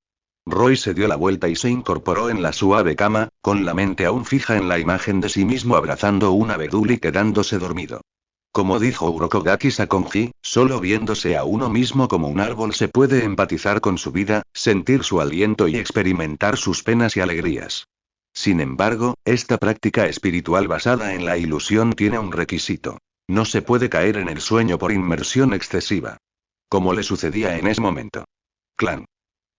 Roy se dio la vuelta y se incorporó en la suave cama, con la mente aún fija en la imagen de sí mismo abrazando un abedul y quedándose dormido. Como dijo Urokogaki Sakonji, solo viéndose a uno mismo como un árbol se puede empatizar con su vida, sentir su aliento y experimentar sus penas y alegrías. Sin embargo, esta práctica espiritual basada en la ilusión tiene un requisito. No se puede caer en el sueño por inmersión excesiva. Como le sucedía en ese momento. Clan.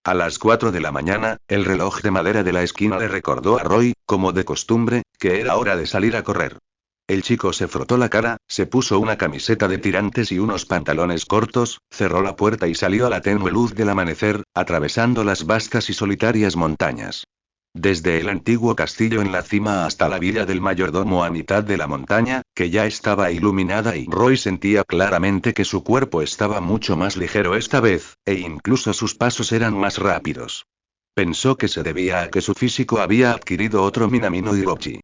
A las 4 de la mañana, el reloj de madera de la esquina le recordó a Roy, como de costumbre, que era hora de salir a correr. El chico se frotó la cara, se puso una camiseta de tirantes y unos pantalones cortos, cerró la puerta y salió a la tenue luz del amanecer, atravesando las vastas y solitarias montañas. Desde el antiguo castillo en la cima hasta la villa del mayordomo a mitad de la montaña, que ya estaba iluminada y Roy sentía claramente que su cuerpo estaba mucho más ligero esta vez, e incluso sus pasos eran más rápidos. Pensó que se debía a que su físico había adquirido otro Minami no Hirochi.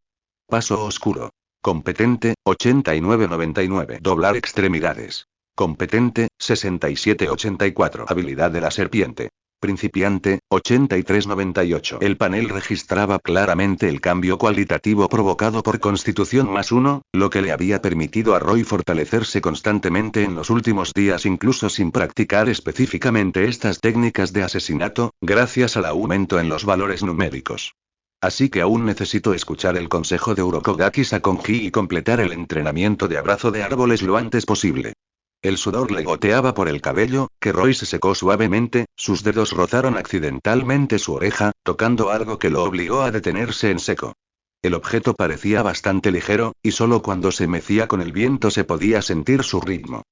Paso oscuro. Competente, 89-99. Doblar extremidades. Competente, 67-84. Habilidad de la serpiente. Principiante, 83-98. El panel registraba claramente el cambio cualitativo provocado por Constitución +1, lo que le había permitido a Roy fortalecerse constantemente en los últimos días incluso sin practicar específicamente estas técnicas de asesinato, gracias al aumento en los valores numéricos. Así que aún necesito escuchar el consejo de Urokogaki Sakonji y completar el entrenamiento de abrazo de árboles lo antes posible. El sudor le goteaba por el cabello, que Roy se secó suavemente, sus dedos rozaron accidentalmente su oreja, tocando algo que lo obligó a detenerse en seco. El objeto parecía bastante ligero, y solo cuando se mecía con el viento se podía sentir su ritmo.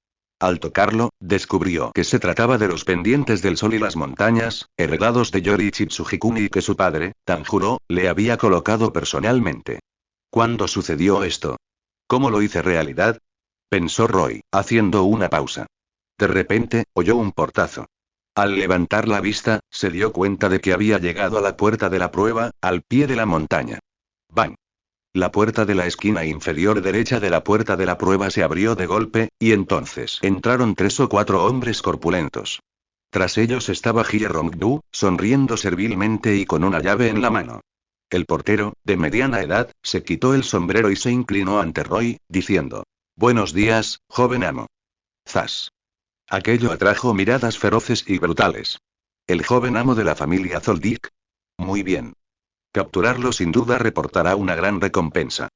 Al tocarlo, descubrió que se trataba de los pendientes del sol y las montañas, heredados de Yoriichi Tsujikuni y que su padre, Tanjiro, le había colocado personalmente. ¿Cuándo sucedió esto? ¿Cómo lo hice realidad? Pensó Roy, haciendo una pausa. De repente, oyó un portazo. Al levantar la vista, se dio cuenta de que había llegado a la puerta de la prueba, al pie de la montaña. ¡Bang! La puerta de la esquina inferior derecha de la puerta de la prueba se abrió de golpe, y entonces entraron 3 o 4 hombres corpulentos. Tras ellos estaba Hye Rong-du, sonriendo servilmente y con una llave en la mano. El portero, de mediana edad, se quitó el sombrero y se inclinó ante Roy, diciendo: «Buenos días, joven amo». Zas. Aquello atrajo miradas feroces y brutales. ¿El joven amo de la familia Zoldyck? Muy bien. Capturarlo sin duda reportará una gran recompensa.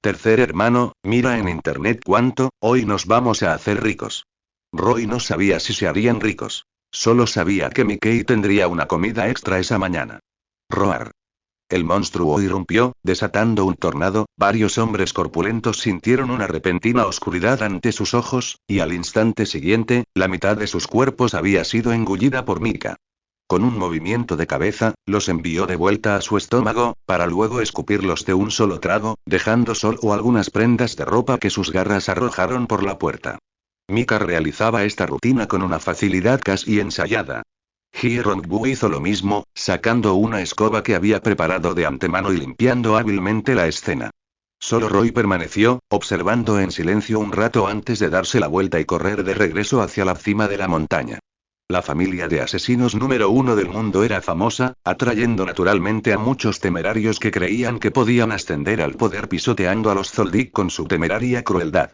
Tercer hermano, mira en internet cuánto, hoy nos vamos a hacer ricos. Roy no sabía si se harían ricos. Solo sabía que Mickey tendría una comida extra esa mañana. Roar. El monstruo irrumpió, desatando un tornado, varios hombres corpulentos sintieron una repentina oscuridad ante sus ojos, y al instante siguiente, la mitad de sus cuerpos había sido engullida por Mika. Con un movimiento de cabeza, los envió de vuelta a su estómago, para luego escupirlos de un solo trago, dejando solo algunas prendas de ropa que sus garras arrojaron por la puerta. Mika realizaba esta rutina con una facilidad casi ensayada. Hye Rong-bu hizo lo mismo, sacando una escoba que había preparado de antemano y limpiando hábilmente la escena. Solo Roy permaneció, observando en silencio un rato antes de darse la vuelta y correr de regreso hacia la cima de la montaña. La familia de asesinos número 1 del mundo era famosa, atrayendo naturalmente a muchos temerarios que creían que podían ascender al poder pisoteando a los Zoldyck con su temeraria crueldad.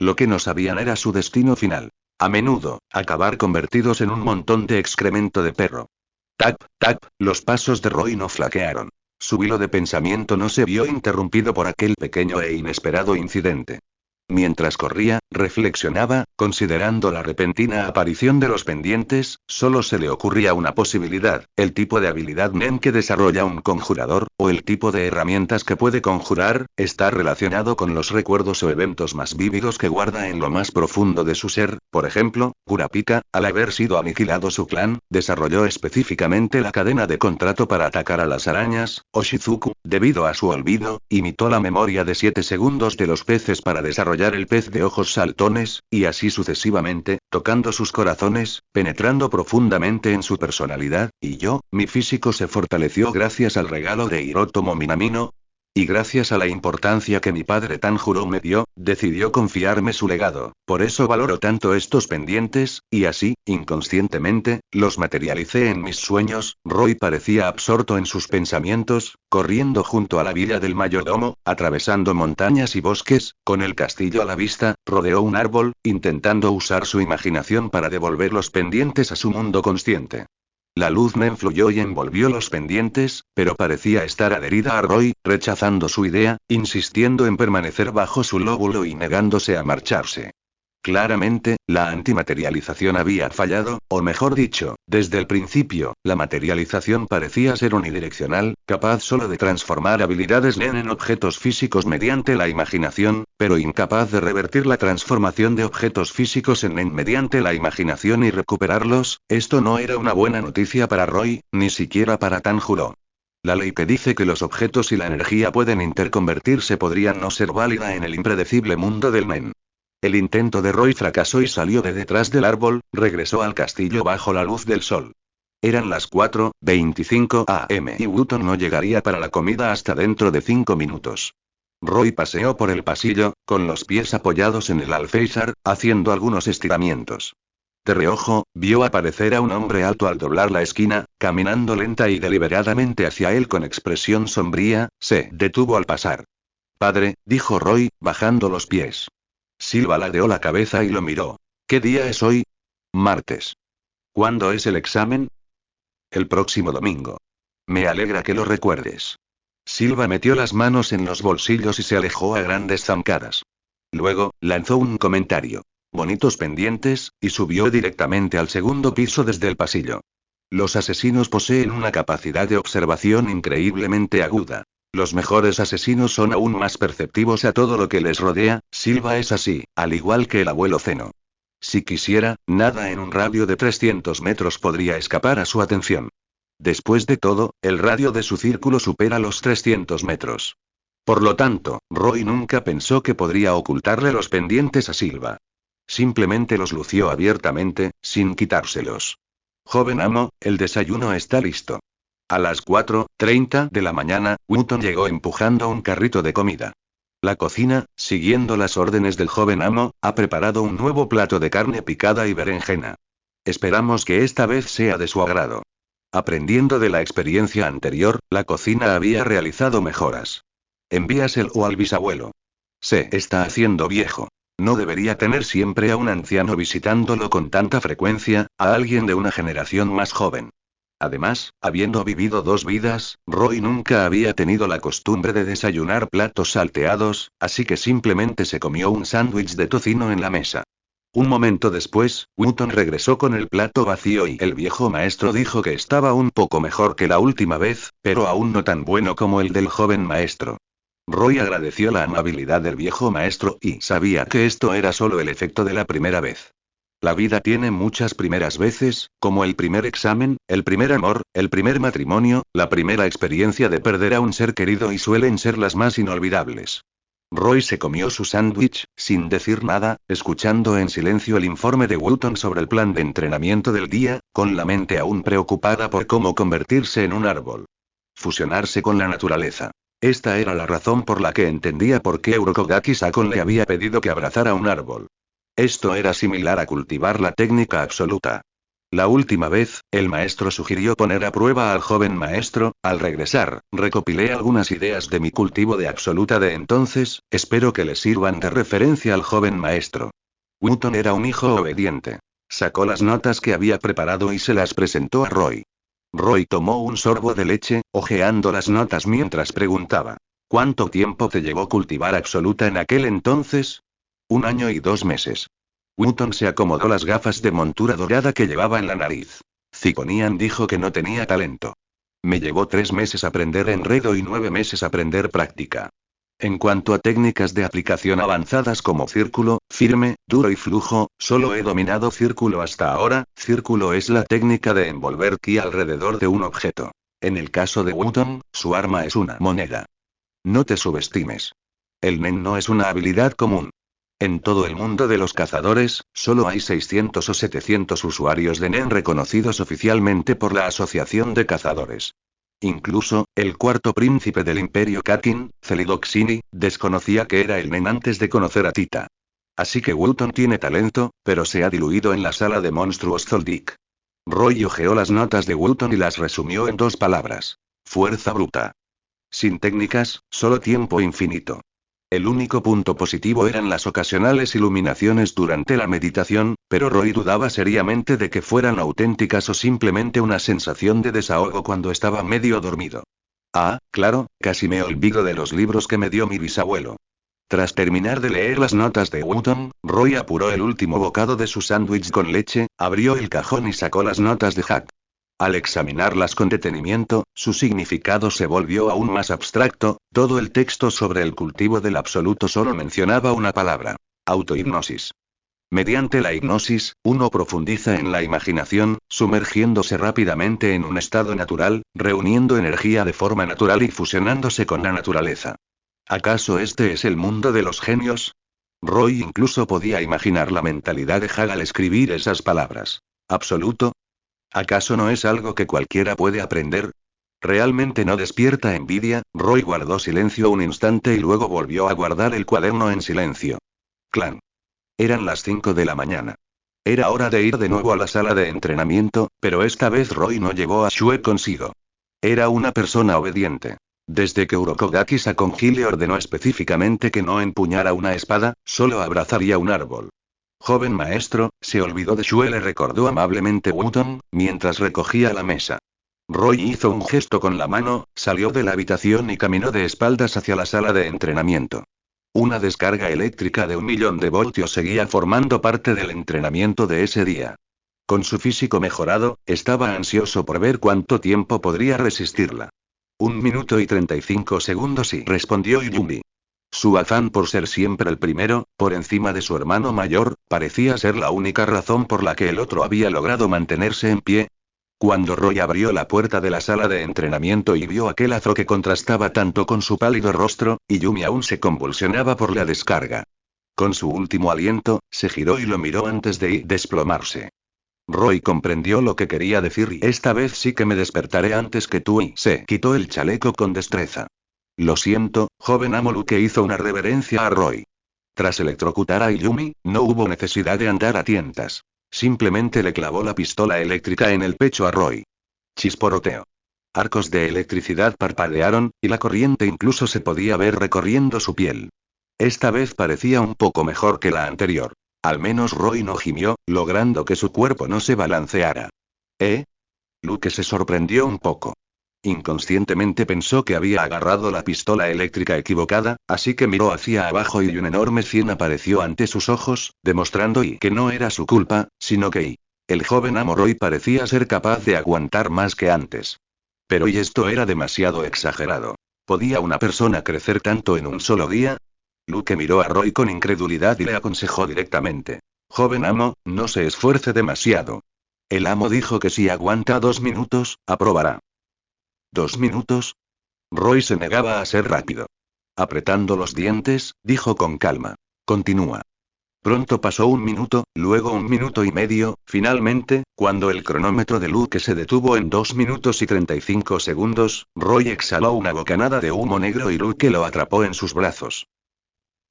Lo que no sabían era su destino final. A menudo, acabar convertidos en un montón de excremento de perro. Tap, tap, los pasos de Roy no flaquearon. Su hilo de pensamiento no se vio interrumpido por aquel pequeño e inesperado incidente. Mientras corría, reflexionaba, considerando la repentina aparición de los pendientes, solo se le ocurría una posibilidad: el tipo de habilidad NEN que desarrolla un conjurador, o el tipo de herramientas que puede conjurar, está relacionado con los recuerdos o eventos más vívidos que guarda en lo más profundo de su ser. Por ejemplo, Kurapika, al haber sido aniquilado su clan, desarrolló específicamente la cadena de contrato para atacar a las arañas, o Shizuku, debido a su olvido, imitó la memoria de 7 segundos de los peces para desarrollar el pez de ojos saltones, y así sucesivamente, tocando sus corazones, penetrando profundamente en su personalidad, y mi físico se fortaleció gracias al regalo de Hirotomo Minamino. Y gracias a la importancia que mi padre Tanjiro me dio, decidió confiarme su legado. Por eso valoro tanto estos pendientes, y así, inconscientemente, los materialicé en mis sueños. Roy parecía absorto en sus pensamientos, corriendo junto a la villa del mayordomo, atravesando montañas y bosques, con el castillo a la vista, rodeó un árbol, intentando usar su imaginación para devolver los pendientes a su mundo consciente. La luz NEN fluyó y envolvió los pendientes, pero parecía estar adherida a Roy, rechazando su idea, insistiendo en permanecer bajo su lóbulo y negándose a marcharse. Claramente, la antimaterialización había fallado, o mejor dicho, desde el principio, la materialización parecía ser unidireccional, capaz solo de transformar habilidades NEN en objetos físicos mediante la imaginación, pero incapaz de revertir la transformación de objetos físicos en NEN mediante la imaginación y recuperarlos. Esto no era una buena noticia para Roy, ni siquiera para Tanjiro. La ley que dice que los objetos y la energía pueden interconvertirse podría no ser válida en el impredecible mundo del NEN. El intento de Roy fracasó y salió de detrás del árbol, regresó al castillo bajo la luz del sol. Eran las 4:25 am y Wooton no llegaría para la comida hasta dentro de 5 minutos. Roy paseó por el pasillo, con los pies apoyados en el alféizar, haciendo algunos estiramientos. De reojo, vio aparecer a un hombre alto al doblar la esquina, caminando lenta y deliberadamente hacia él con expresión sombría. Se detuvo al pasar. «Padre», dijo Roy, bajando los pies. Silva ladeó la cabeza y lo miró. «¿Qué día es hoy?» «Martes». «¿Cuándo es el examen?» «El próximo domingo». «Me alegra que lo recuerdes». Silva metió las manos en los bolsillos y se alejó a grandes zancadas. Luego, lanzó un comentario. «Bonitos pendientes», y subió directamente al segundo piso desde el pasillo. Los asesinos poseen una capacidad de observación increíblemente aguda. Los mejores asesinos son aún más perceptivos a todo lo que les rodea. Silva es así, al igual que el abuelo Zeno. Si quisiera, nada en un radio de 300 metros podría escapar a su atención. Después de todo, el radio de su círculo supera los 300 metros. Por lo tanto, Roy nunca pensó que podría ocultarle los pendientes a Silva. Simplemente los lució abiertamente, sin quitárselos. Joven amo, el desayuno está listo. A las 4:30 de la mañana, Wooton llegó empujando un carrito de comida. La cocina, siguiendo las órdenes del joven amo, ha preparado un nuevo plato de carne picada y berenjena. Esperamos que esta vez sea de su agrado. Aprendiendo de la experiencia anterior, la cocina había realizado mejoras. Envíaselo al bisabuelo. Se está haciendo viejo. No debería tener siempre a un anciano visitándolo con tanta frecuencia, a alguien de una generación más joven. Además, habiendo vivido 2 vidas, Roy nunca había tenido la costumbre de desayunar platos salteados, así que simplemente se comió un sándwich de tocino en la mesa. Un momento después, Wooton regresó con el plato vacío y el viejo maestro dijo que estaba un poco mejor que la última vez, pero aún no tan bueno como el del joven maestro. Roy agradeció la amabilidad del viejo maestro y sabía que esto era solo el efecto de la primera vez. La vida tiene muchas primeras veces, como el primer examen, el primer amor, el primer matrimonio, la primera experiencia de perder a un ser querido y suelen ser las más inolvidables. Roy se comió su sándwich, sin decir nada, escuchando en silencio el informe de Wooton sobre el plan de entrenamiento del día, con la mente aún preocupada por cómo convertirse en un árbol. Fusionarse con la naturaleza. Esta era la razón por la que entendía por qué Urokogaki-sakon le había pedido que abrazara un árbol. Esto era similar a cultivar la técnica absoluta. La última vez, el maestro sugirió poner a prueba al joven maestro. Al regresar, recopilé algunas ideas de mi cultivo de absoluta de entonces, espero que le sirvan de referencia al joven maestro. Wooton era un hijo obediente. Sacó las notas que había preparado y se las presentó a Roy. Roy tomó un sorbo de leche, hojeando las notas mientras preguntaba: ¿cuánto tiempo te llevó cultivar absoluta en aquel entonces? 1 año y 2 meses. Wooton se acomodó las gafas de montura dorada que llevaba en la nariz. Ziconian dijo que no tenía talento. Me llevó 3 meses aprender enredo y 9 meses aprender práctica. En cuanto a técnicas de aplicación avanzadas como círculo, firme, duro y flujo, solo he dominado círculo hasta ahora. Círculo es la técnica de envolver ki alrededor de un objeto. En el caso de Wooton, su arma es una moneda. No te subestimes. El nen no es una habilidad común. En todo el mundo de los cazadores, solo hay 600 o 700 usuarios de nen reconocidos oficialmente por la Asociación de Cazadores. Incluso, el cuarto príncipe del Imperio Kakin, Celidoxini, desconocía que era el nen antes de conocer a Tita. Así que Wooton tiene talento, pero se ha diluido en la sala de monstruos Zoldyck. Roy hojeó las notas de Wooton y las resumió en 2 palabras. Fuerza bruta. Sin técnicas, solo tiempo infinito. El único punto positivo eran las ocasionales iluminaciones durante la meditación, pero Roy dudaba seriamente de que fueran auténticas o simplemente una sensación de desahogo cuando estaba medio dormido. Ah, claro, casi me olvido de los libros que me dio mi bisabuelo. Tras terminar de leer las notas de Wooton, Roy apuró el último bocado de su sándwich con leche, abrió el cajón y sacó las notas de Hack. Al examinarlas con detenimiento, su significado se volvió aún más abstracto. Todo el texto sobre el cultivo del absoluto solo mencionaba una palabra: autohipnosis. Mediante la hipnosis, uno profundiza en la imaginación, sumergiéndose rápidamente en un estado natural, reuniendo energía de forma natural y fusionándose con la naturaleza. ¿Acaso este es el mundo de los genios? Roy incluso podía imaginar la mentalidad de Hag al escribir esas palabras. ¿Absoluto? ¿Acaso no es algo que cualquiera puede aprender? ¿Realmente no despierta envidia? Roy guardó silencio un instante y luego volvió a guardar el cuaderno en silencio. Clan. Eran las 5 de la mañana. Era hora de ir de nuevo a la sala de entrenamiento, pero esta vez Roy no llevó a Shue consigo. Era una persona obediente. Desde que Urokogaki-sakon le ordenó específicamente que no empuñara una espada, solo abrazaría un árbol. Joven maestro, se olvidó de Shue, le recordó amablemente Wooton, mientras recogía la mesa. Roy hizo un gesto con la mano, salió de la habitación y caminó de espaldas hacia la sala de entrenamiento. Una descarga eléctrica de 1.000.000 de voltios seguía formando parte del entrenamiento de ese día. Con su físico mejorado, estaba ansioso por ver cuánto tiempo podría resistirla. 1 minuto y 35 segundos y respondió Yumi. Su afán por ser siempre el primero, por encima de su hermano mayor, parecía ser la única razón por la que el otro había logrado mantenerse en pie. Cuando Roy abrió la puerta de la sala de entrenamiento y vio aquel azul que contrastaba tanto con su pálido rostro, Yumi aún se convulsionaba por la descarga. Con su último aliento, se giró y lo miró antes de desplomarse. Roy comprendió lo que quería decir y esta vez sí que me despertaré antes que tú y se quitó el chaleco con destreza. Lo siento, joven amo. Luke hizo una reverencia a Roy. Tras electrocutar a Illumi, no hubo necesidad de andar a tientas. Simplemente le clavó la pistola eléctrica en el pecho a Roy. Chisporoteo. Arcos de electricidad parpadearon, y la corriente incluso se podía ver recorriendo su piel. Esta vez parecía un poco mejor que la anterior. Al menos Roy no gimió, logrando que su cuerpo no se balanceara. ¿Eh? Luke se sorprendió un poco. Inconscientemente pensó que había agarrado la pistola eléctrica equivocada, así que miró hacia abajo y un enorme 100 apareció ante sus ojos, demostrando que no era su culpa, sino que el joven amo Roy parecía ser capaz de aguantar más que antes. Pero esto era demasiado exagerado. ¿Podía una persona crecer tanto en un solo día? Luke miró a Roy con incredulidad y le aconsejó directamente. Joven amo, no se esfuerce demasiado. El amo dijo que si aguanta 2 minutos, aprobará. ¿2 minutos? Roy se negaba a ser rápido. Apretando los dientes, dijo con calma. Continúa. Pronto pasó 1 minuto, luego 1 minuto y medio, finalmente, cuando el cronómetro de Luke se detuvo en 2 minutos y 35 segundos, Roy exhaló una bocanada de humo negro y Luke lo atrapó en sus brazos.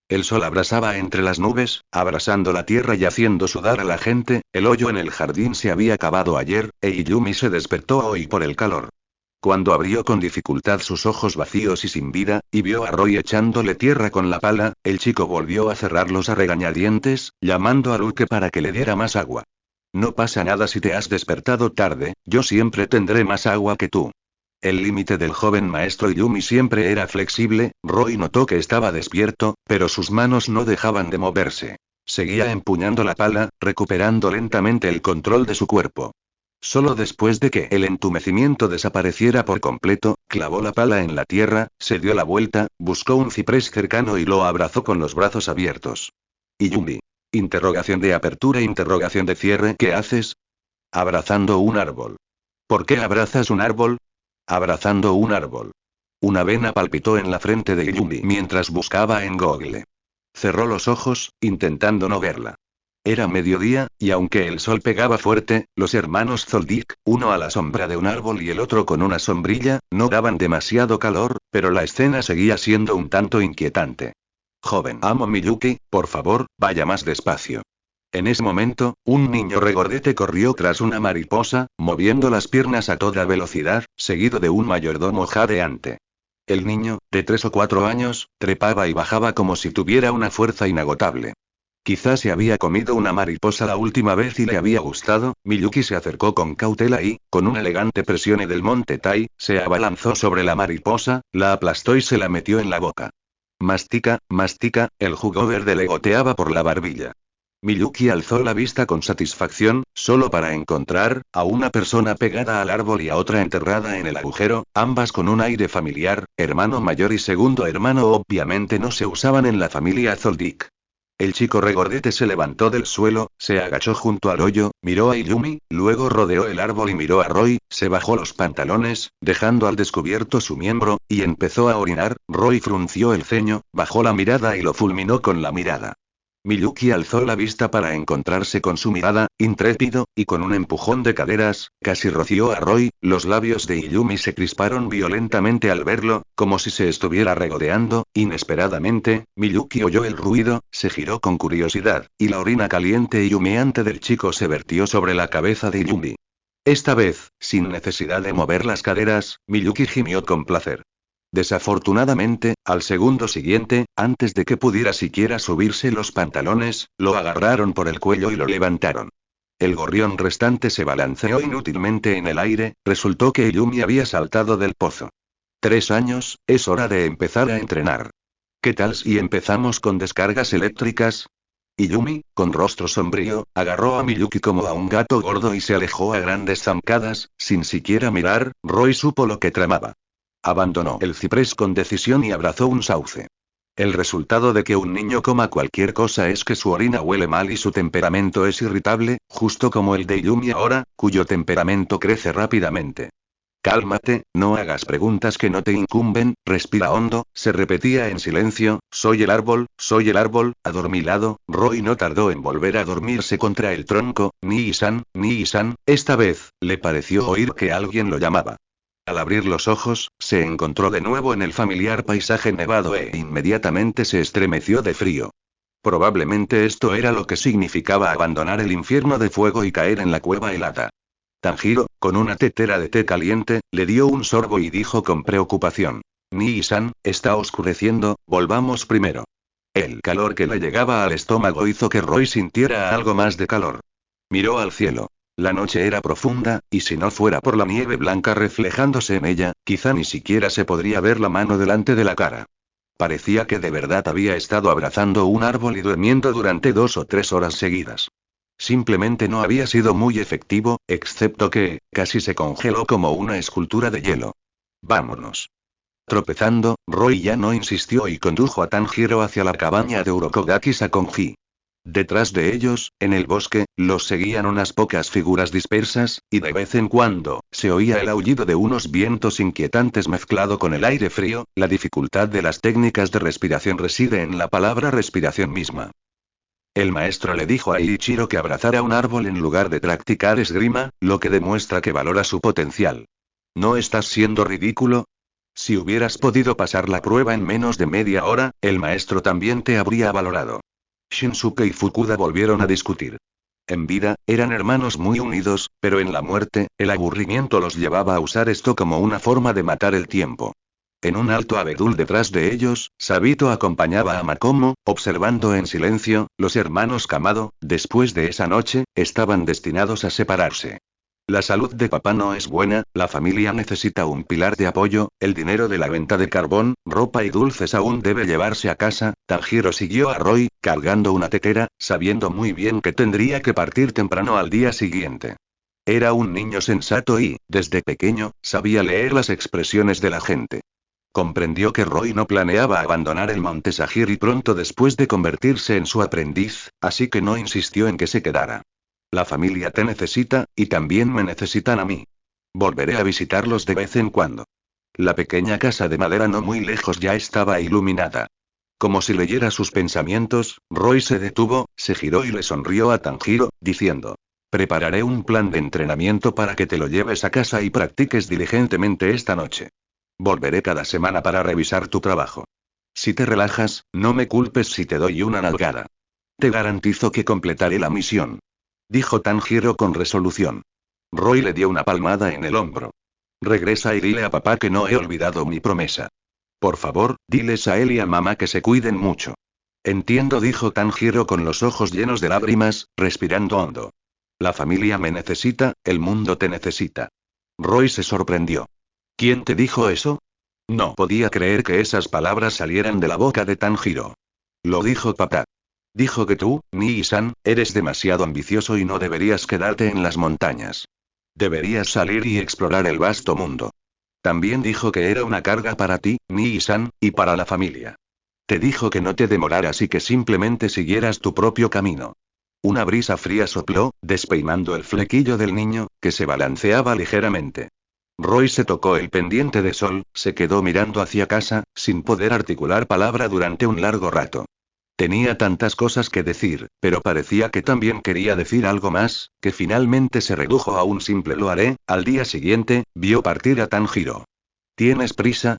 El sol abrasaba entre las nubes, abrasando la tierra y haciendo sudar a la gente. El hoyo en el jardín se había cavado ayer, e Illumi se despertó hoy por el calor. Cuando abrió con dificultad sus ojos vacíos y sin vida, y vio a Roy echándole tierra con la pala, el chico volvió a cerrarlos a regañadientes, llamando a Luke para que le diera más agua. No pasa nada si te has despertado tarde, yo siempre tendré más agua que tú. El límite del joven maestro Illumi siempre era flexible. Roy notó que estaba despierto, pero sus manos no dejaban de moverse. Seguía empuñando la pala, recuperando lentamente el control de su cuerpo. Solo después de que el entumecimiento desapareciera por completo, clavó la pala en la tierra, se dio la vuelta, buscó un ciprés cercano y lo abrazó con los brazos abiertos. Illumi. Interrogación de apertura, interrogación de cierre. ¿Qué haces? Abrazando un árbol. ¿Por qué abrazas un árbol? Abrazando un árbol. Una vena palpitó en la frente de Illumi mientras buscaba en Google. Cerró los ojos, intentando no verla. Era mediodía, y aunque el sol pegaba fuerte, los hermanos Zoldyck, uno a la sombra de un árbol y el otro con una sombrilla, no daban demasiado calor, pero la escena seguía siendo un tanto inquietante. Joven amo Miyuki, por favor, vaya más despacio. En ese momento, un niño regordete corrió tras una mariposa, moviendo las piernas a toda velocidad, seguido de un mayordomo jadeante. El niño, de 3 o 4 años, trepaba y bajaba como si tuviera una fuerza inagotable. Quizás se había comido una mariposa la última vez y le había gustado. Miyuki se acercó con cautela y, con una elegante presión del monte Tai, se abalanzó sobre la mariposa, la aplastó y se la metió en la boca. Mastica, mastica, el jugo verde le goteaba por la barbilla. Miyuki alzó la vista con satisfacción, solo para encontrar a una persona pegada al árbol y a otra enterrada en el agujero, ambas con un aire familiar. Hermano mayor y segundo hermano obviamente no se usaban en la familia Zoldyck. El chico regordete se levantó del suelo, se agachó junto al hoyo, miró a Illumi, luego rodeó el árbol y miró a Roy, se bajó los pantalones, dejando al descubierto su miembro, y empezó a orinar. Roy frunció el ceño, bajó la mirada y lo fulminó con la mirada. Miyuki alzó la vista para encontrarse con su mirada, intrépido, y con un empujón de caderas, casi roció a Roy. Los labios de Illumi se crisparon violentamente al verlo, como si se estuviera regodeando. Inesperadamente, Miyuki oyó el ruido, se giró con curiosidad, y la orina caliente y humeante del chico se vertió sobre la cabeza de Illumi. Esta vez, sin necesidad de mover las caderas, Miyuki gimió con placer. Desafortunadamente, al segundo siguiente, antes de que pudiera siquiera subirse los pantalones, lo agarraron por el cuello y lo levantaron. El gorrión restante se balanceó inútilmente en el aire. Resultó que Illumi había saltado del pozo. 3 años, es hora de empezar a entrenar. ¿Qué tal si empezamos con descargas eléctricas? Illumi, con rostro sombrío, agarró a Miyuki como a un gato gordo y se alejó a grandes zancadas, sin siquiera mirar. Roy supo lo que tramaba. Abandonó el ciprés con decisión y abrazó un sauce. El resultado de que un niño coma cualquier cosa es que su orina huele mal y su temperamento es irritable, justo como el de Illumi ahora, cuyo temperamento crece rápidamente. Cálmate, no hagas preguntas que no te incumben, respira hondo, se repetía en silencio, soy el árbol, adormilado. Roy no tardó en volver a dormirse contra el tronco, Nii-san, esta vez, le pareció oír que alguien lo llamaba. Al abrir los ojos, se encontró de nuevo en el familiar paisaje nevado e inmediatamente se estremeció de frío. Probablemente esto era lo que significaba abandonar el infierno de fuego y caer en la cueva helada. Tanjiro, con una tetera de té caliente, le dio un sorbo y dijo con preocupación. Nii-san, está oscureciendo, volvamos primero. El calor que le llegaba al estómago hizo que Roy sintiera algo más de calor. Miró al cielo. La noche era profunda, y si no fuera por la nieve blanca reflejándose en ella, quizá ni siquiera se podría ver la mano delante de la cara. Parecía que de verdad había estado abrazando un árbol y durmiendo durante 2 o 3 horas seguidas. Simplemente no había sido muy efectivo, excepto que, casi se congeló como una escultura de hielo. Vámonos. Tropezando, Roy ya no insistió y condujo a Tanjiro hacia la cabaña de Urokogaki Sakonji. Detrás de ellos, en el bosque, los seguían unas pocas figuras dispersas, y de vez en cuando, se oía el aullido de unos vientos inquietantes mezclado con el aire frío. La dificultad de las técnicas de respiración reside en la palabra respiración misma. El maestro le dijo a Ichiro que abrazara un árbol en lugar de practicar esgrima, lo que demuestra que valora su potencial. ¿No estás siendo ridículo? Si hubieras podido pasar la prueba en menos de media hora, el maestro también te habría valorado. Shinsuke y Fukuda volvieron a discutir. En vida, eran hermanos muy unidos, pero en la muerte, el aburrimiento los llevaba a usar esto como una forma de matar el tiempo. En un alto abedul detrás de ellos, Sabito acompañaba a Makomo, observando en silencio. Los hermanos Kamado, después de esa noche, estaban destinados a separarse. La salud de papá no es buena, la familia necesita un pilar de apoyo, el dinero de la venta de carbón, ropa y dulces aún debe llevarse a casa. Tanjiro siguió a Roy, cargando una tetera, sabiendo muy bien que tendría que partir temprano al día siguiente. Era un niño sensato y, desde pequeño, sabía leer las expresiones de la gente. Comprendió que Roy no planeaba abandonar el Monte Sagiri pronto después de convertirse en su aprendiz, así que no insistió en que se quedara. La familia te necesita, y también me necesitan a mí. Volveré a visitarlos de vez en cuando. La pequeña casa de madera no muy lejos ya estaba iluminada. Como si leyera sus pensamientos, Roy se detuvo, se giró y le sonrió a Tanjiro, diciendo: prepararé un plan de entrenamiento para que te lo lleves a casa y practiques diligentemente esta noche. Volveré cada semana para revisar tu trabajo. Si te relajas, no me culpes si te doy una nalgada. Te garantizo que completaré la misión. Dijo Tanjiro con resolución. Roy le dio una palmada en el hombro. Regresa y dile a papá que no he olvidado mi promesa. Por favor, diles a él y a mamá que se cuiden mucho. Entiendo, dijo Tanjiro con los ojos llenos de lágrimas, respirando hondo. La familia me necesita, el mundo te necesita. Roy se sorprendió. ¿Quién te dijo eso? No podía creer que esas palabras salieran de la boca de Tanjiro. Lo dijo papá. Dijo que tú, Nii-san, eres demasiado ambicioso y no deberías quedarte en las montañas. Deberías salir y explorar el vasto mundo. También dijo que era una carga para ti, Nii-san, y para la familia. Te dijo que no te demoraras y que simplemente siguieras tu propio camino. Una brisa fría sopló, despeinando el flequillo del niño, que se balanceaba ligeramente. Roy se tocó el pendiente de sol, se quedó mirando hacia casa, sin poder articular palabra durante un largo rato. Tenía tantas cosas que decir, pero parecía que también quería decir algo más, que finalmente se redujo a un simple lo haré. Al día siguiente, vio partir a Tanjiro. ¿Tienes prisa?,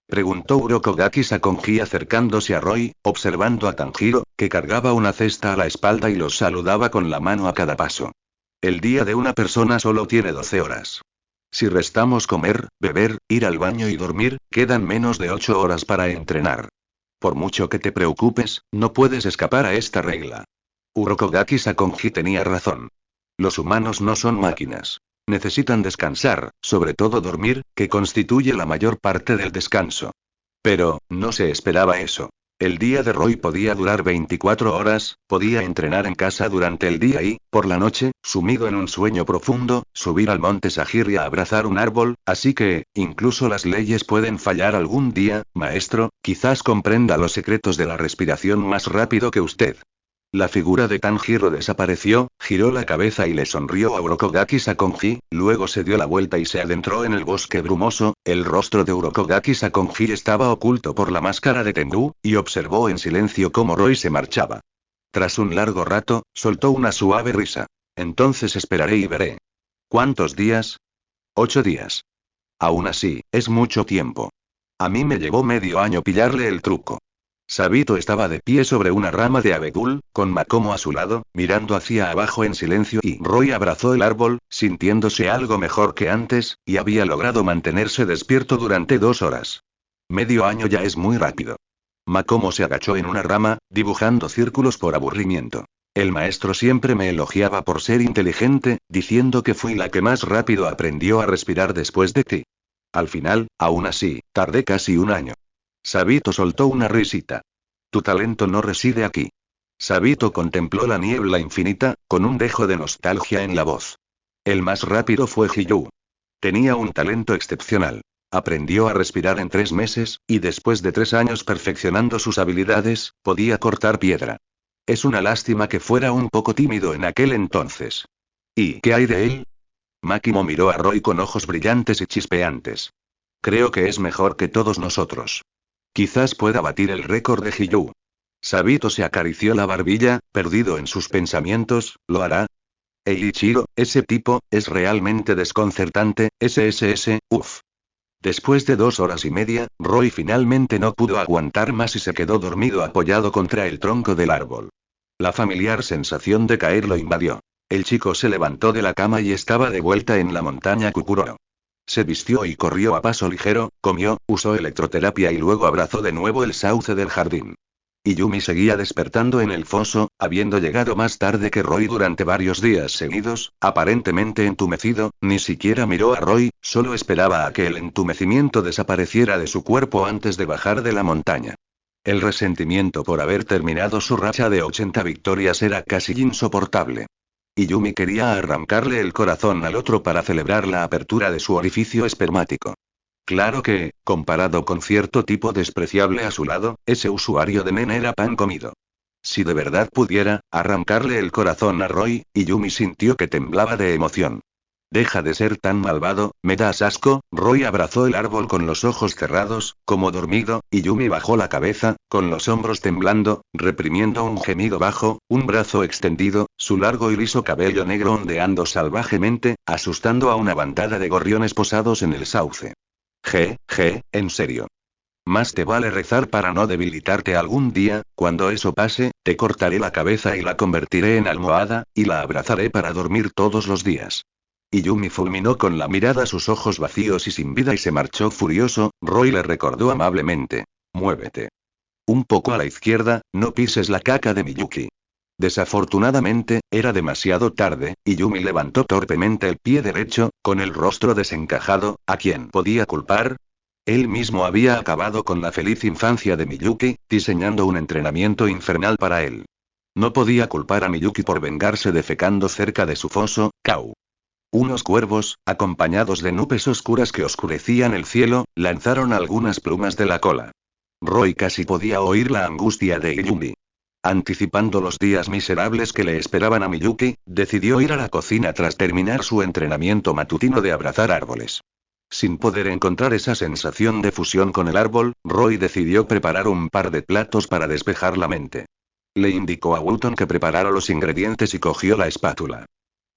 preguntó Urokogaki Sakonji acercándose a Roy, observando a Tanjiro, que cargaba una cesta a la espalda y los saludaba con la mano a cada paso. El día de una persona solo tiene 12 horas. Si restamos comer, beber, ir al baño y dormir, quedan menos de 8 horas para entrenar. Por mucho que te preocupes, no puedes escapar a esta regla. Urokogaki Sakonji tenía razón. Los humanos no son máquinas. Necesitan descansar, sobre todo dormir, que constituye la mayor parte del descanso. Pero, no se esperaba eso. El día de Roy podía durar 24 horas, podía entrenar en casa durante el día y, por la noche, sumido en un sueño profundo, subir al monte Sagiri a abrazar un árbol, así que, incluso las leyes pueden fallar algún día, maestro, quizás comprenda los secretos de la respiración más rápido que usted. La figura de Tanjiro desapareció, giró la cabeza y le sonrió a Urokogaki Sakonji, luego se dio la vuelta y se adentró en el bosque brumoso. El rostro de Urokogaki Sakonji estaba oculto por la máscara de Tengu, y observó en silencio cómo Roy se marchaba. Tras un largo rato, soltó una suave risa. Entonces esperaré y veré. ¿Cuántos días? 8 días. Aún así, es mucho tiempo. A mí me llevó medio año pillarle el truco. Sabito estaba de pie sobre una rama de abedul, con Makomo a su lado, mirando hacia abajo en silencio y Roy abrazó el árbol, sintiéndose algo mejor que antes, y había logrado mantenerse despierto durante 2 horas. Medio año ya es muy rápido. Makomo se agachó en una rama, dibujando círculos por aburrimiento. El maestro siempre me elogiaba por ser inteligente, diciendo que fui la que más rápido aprendió a respirar después de ti. Al final, aún así, tardé casi un año. Sabito soltó una risita. Tu talento no reside aquí. Sabito contempló la niebla infinita, con un dejo de nostalgia en la voz. El más rápido fue Hiyuu. Tenía un talento excepcional. Aprendió a respirar en 3 meses, y después de 3 años perfeccionando sus habilidades, podía cortar piedra. Es una lástima que fuera un poco tímido en aquel entonces. ¿Y qué hay de él? Makimo miró a Roy con ojos brillantes y chispeantes. Creo que es mejor que todos nosotros. Quizás pueda batir el récord de Hiyuu. Sabito se acarició la barbilla, perdido en sus pensamientos. ¿Lo hará? Eiichiro, ese tipo, es realmente desconcertante. Uff. Después de 2 horas y media, Roy finalmente no pudo aguantar más y se quedó dormido apoyado contra el tronco del árbol. La familiar sensación de caer lo invadió. El chico se levantó de la cama y estaba de vuelta en la montaña Kukuro. Se vistió y corrió a paso ligero, comió, usó electroterapia y luego abrazó de nuevo el sauce del jardín. Yumi seguía despertando en el foso, habiendo llegado más tarde que Roy durante varios días seguidos, aparentemente entumecido, ni siquiera miró a Roy, solo esperaba a que el entumecimiento desapareciera de su cuerpo antes de bajar de la montaña. El resentimiento por haber terminado su racha de 80 victorias era casi insoportable. Yumi quería arrancarle el corazón al otro para celebrar la apertura de su orificio espermático. Claro que, comparado con cierto tipo despreciable a su lado, ese usuario de Nen era pan comido. Si de verdad pudiera arrancarle el corazón a Roy, Yumi sintió que temblaba de emoción. Deja de ser tan malvado, me das asco. Roy abrazó el árbol con los ojos cerrados, como dormido, y Yumi bajó la cabeza, con los hombros temblando, reprimiendo un gemido bajo, un brazo extendido, su largo y liso cabello negro ondeando salvajemente, asustando a una bandada de gorriones posados en el sauce. En serio. Más te vale rezar para no debilitarte algún día. Cuando eso pase, te cortaré la cabeza y la convertiré en almohada, y la abrazaré para dormir todos los días. Yumi fulminó con la mirada sus ojos vacíos y sin vida y se marchó furioso. Roy le recordó amablemente. Muévete. Un poco a la izquierda, no pises la caca de Miyuki. Desafortunadamente, era demasiado tarde, y Yumi levantó torpemente el pie derecho, con el rostro desencajado. ¿A quién podía culpar? Él mismo había acabado con la feliz infancia de Miyuki, diseñando un entrenamiento infernal para él. No podía culpar a Miyuki por vengarse defecando cerca de su foso. Kau. Unos cuervos, acompañados de nubes oscuras que oscurecían el cielo, lanzaron algunas plumas de la cola. Roy casi podía oír la angustia de Yumi. Anticipando los días miserables que le esperaban a Miyuki, decidió ir a la cocina tras terminar su entrenamiento matutino de abrazar árboles. Sin poder encontrar esa sensación de fusión con el árbol, Roy decidió preparar un par de platos para despejar la mente. Le indicó a Wooton que preparara los ingredientes y cogió la espátula.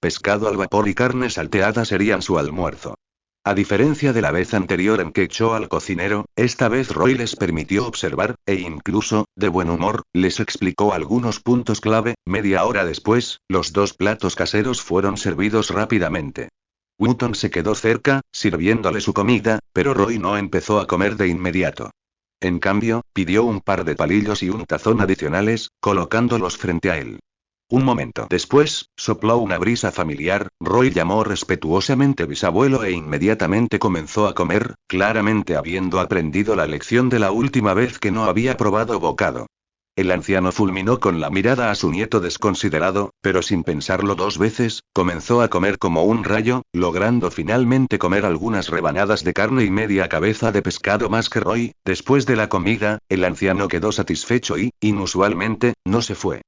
Pescado al vapor y carne salteada serían su almuerzo. A diferencia de la vez anterior en que echó al cocinero, esta vez Roy les permitió observar, e incluso, de buen humor, les explicó algunos puntos clave. Media hora después, los 2 platos caseros fueron servidos rápidamente. Wooton se quedó cerca, sirviéndole su comida, pero Roy no empezó a comer de inmediato. En cambio, pidió un par de palillos y un tazón adicionales, colocándolos frente a él. Un momento después, sopló una brisa familiar. Roy llamó respetuosamente bisabuelo e inmediatamente comenzó a comer, claramente habiendo aprendido la lección de la última vez que no había probado bocado. El anciano fulminó con la mirada a su nieto desconsiderado, pero sin pensarlo 2 veces, comenzó a comer como un rayo, logrando finalmente comer algunas rebanadas de carne y media cabeza de pescado más que Roy. Después de la comida, el anciano quedó satisfecho y, inusualmente, no se fue.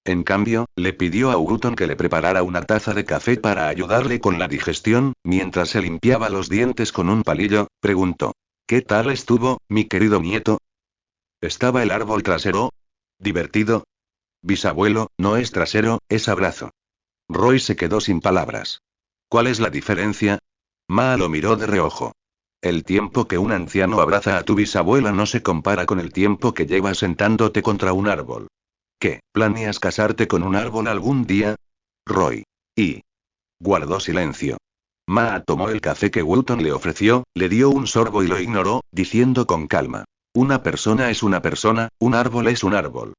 En cambio, le pidió a Uguton que le preparara una taza de café para ayudarle con la digestión, mientras se limpiaba los dientes con un palillo, preguntó. ¿Qué tal estuvo, mi querido nieto? ¿Estaba el árbol trasero? ¿Divertido? Bisabuelo, no es trasero, es abrazo. Roy se quedó sin palabras. ¿Cuál es la diferencia? Ma lo miró de reojo. El tiempo que un anciano abraza a tu bisabuela no se compara con el tiempo que llevas sentándote contra un árbol. ¿Qué, planeas casarte con un árbol algún día? Roy. Y. Guardó silencio. Ma tomó el café que Wooton le ofreció, le dio un sorbo y lo ignoró, diciendo con calma. Una persona es una persona, un árbol es un árbol.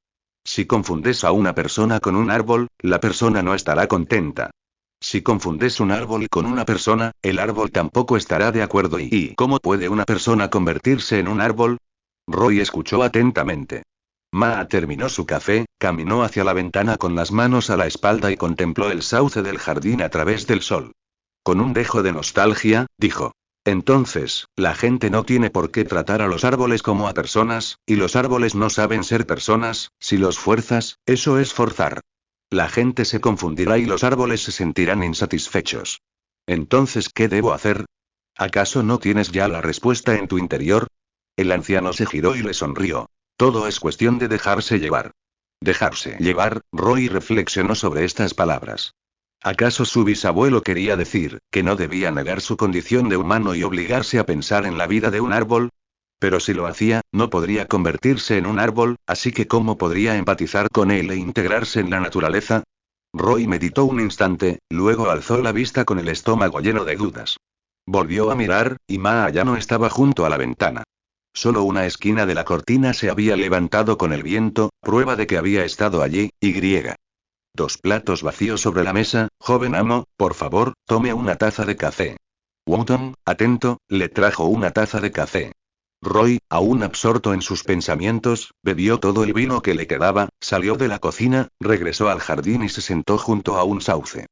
Si confundes a una persona con un árbol, la persona no estará contenta. Si confundes un árbol con una persona, el árbol tampoco estará de acuerdo. ¿Y cómo puede una persona convertirse en un árbol? Roy escuchó atentamente. Ma terminó su café, caminó hacia la ventana con las manos a la espalda y contempló el sauce del jardín a través del sol. Con un dejo de nostalgia, dijo. Entonces, la gente no tiene por qué tratar a los árboles como a personas, y los árboles no saben ser personas, si los fuerzas, eso es forzar. La gente se confundirá y los árboles se sentirán insatisfechos. Entonces, ¿qué debo hacer? ¿Acaso no tienes ya la respuesta en tu interior? El anciano se giró y le sonrió. Todo es cuestión de dejarse llevar. Dejarse llevar, Roy reflexionó sobre estas palabras. ¿Acaso su bisabuelo quería decir que no debía negar su condición de humano y obligarse a pensar en la vida de un árbol? Pero si lo hacía, no podría convertirse en un árbol, así que ¿cómo podría empatizar con él e integrarse en la naturaleza? Roy meditó un instante, luego alzó la vista con el estómago lleno de dudas. Volvió a mirar, y Ma ya no estaba junto a la ventana. Solo una esquina de la cortina se había levantado con el viento, prueba de que había estado allí, y. 2 platos vacíos sobre la mesa, joven amo, por favor, tome una taza de café. Wooton, atento, le trajo una taza de café. Roy, aún absorto en sus pensamientos, bebió todo el vino que le quedaba, salió de la cocina, regresó al jardín y se sentó junto a un sauce.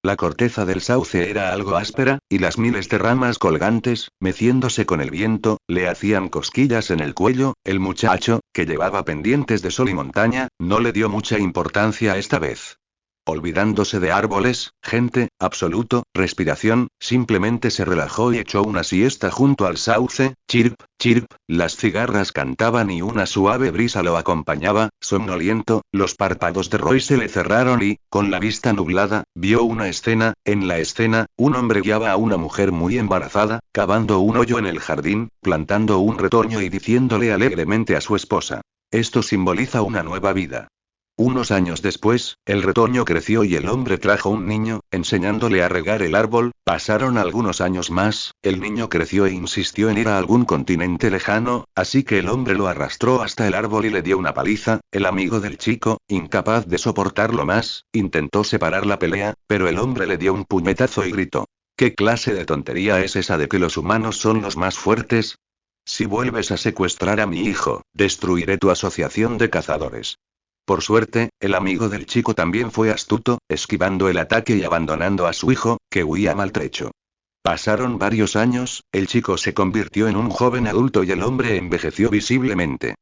La corteza del sauce era algo áspera, y las miles de ramas colgantes, meciéndose con el viento, le hacían cosquillas en el cuello. El muchacho, que llevaba pendientes de sol y montaña, no le dio mucha importancia esta vez. Olvidándose de árboles, gente, absoluto, respiración, simplemente se relajó y echó una siesta junto al sauce. Chirp, chirp, las cigarras cantaban y una suave brisa lo acompañaba. Somnoliento, los párpados de Roy se le cerraron y, con la vista nublada, vio una escena. En la escena, un hombre guiaba a una mujer muy embarazada, cavando un hoyo en el jardín, plantando un retoño y diciéndole alegremente a su esposa. Esto simboliza una nueva vida. Unos años después, el retoño creció y el hombre trajo un niño, enseñándole a regar el árbol. Pasaron algunos años más, el niño creció e insistió en ir a algún continente lejano, así que el hombre lo arrastró hasta el árbol y le dio una paliza. El amigo del chico, incapaz de soportarlo más, intentó separar la pelea, pero el hombre le dio un puñetazo y gritó. ¿Qué clase de tontería es esa de que los humanos son los más fuertes? Si vuelves a secuestrar a mi hijo, destruiré tu asociación de cazadores. Por suerte, el amigo del chico también fue astuto, esquivando el ataque y abandonando a su hijo, que huía maltrecho. Pasaron varios años, el chico se convirtió en un joven adulto y el hombre envejeció visiblemente.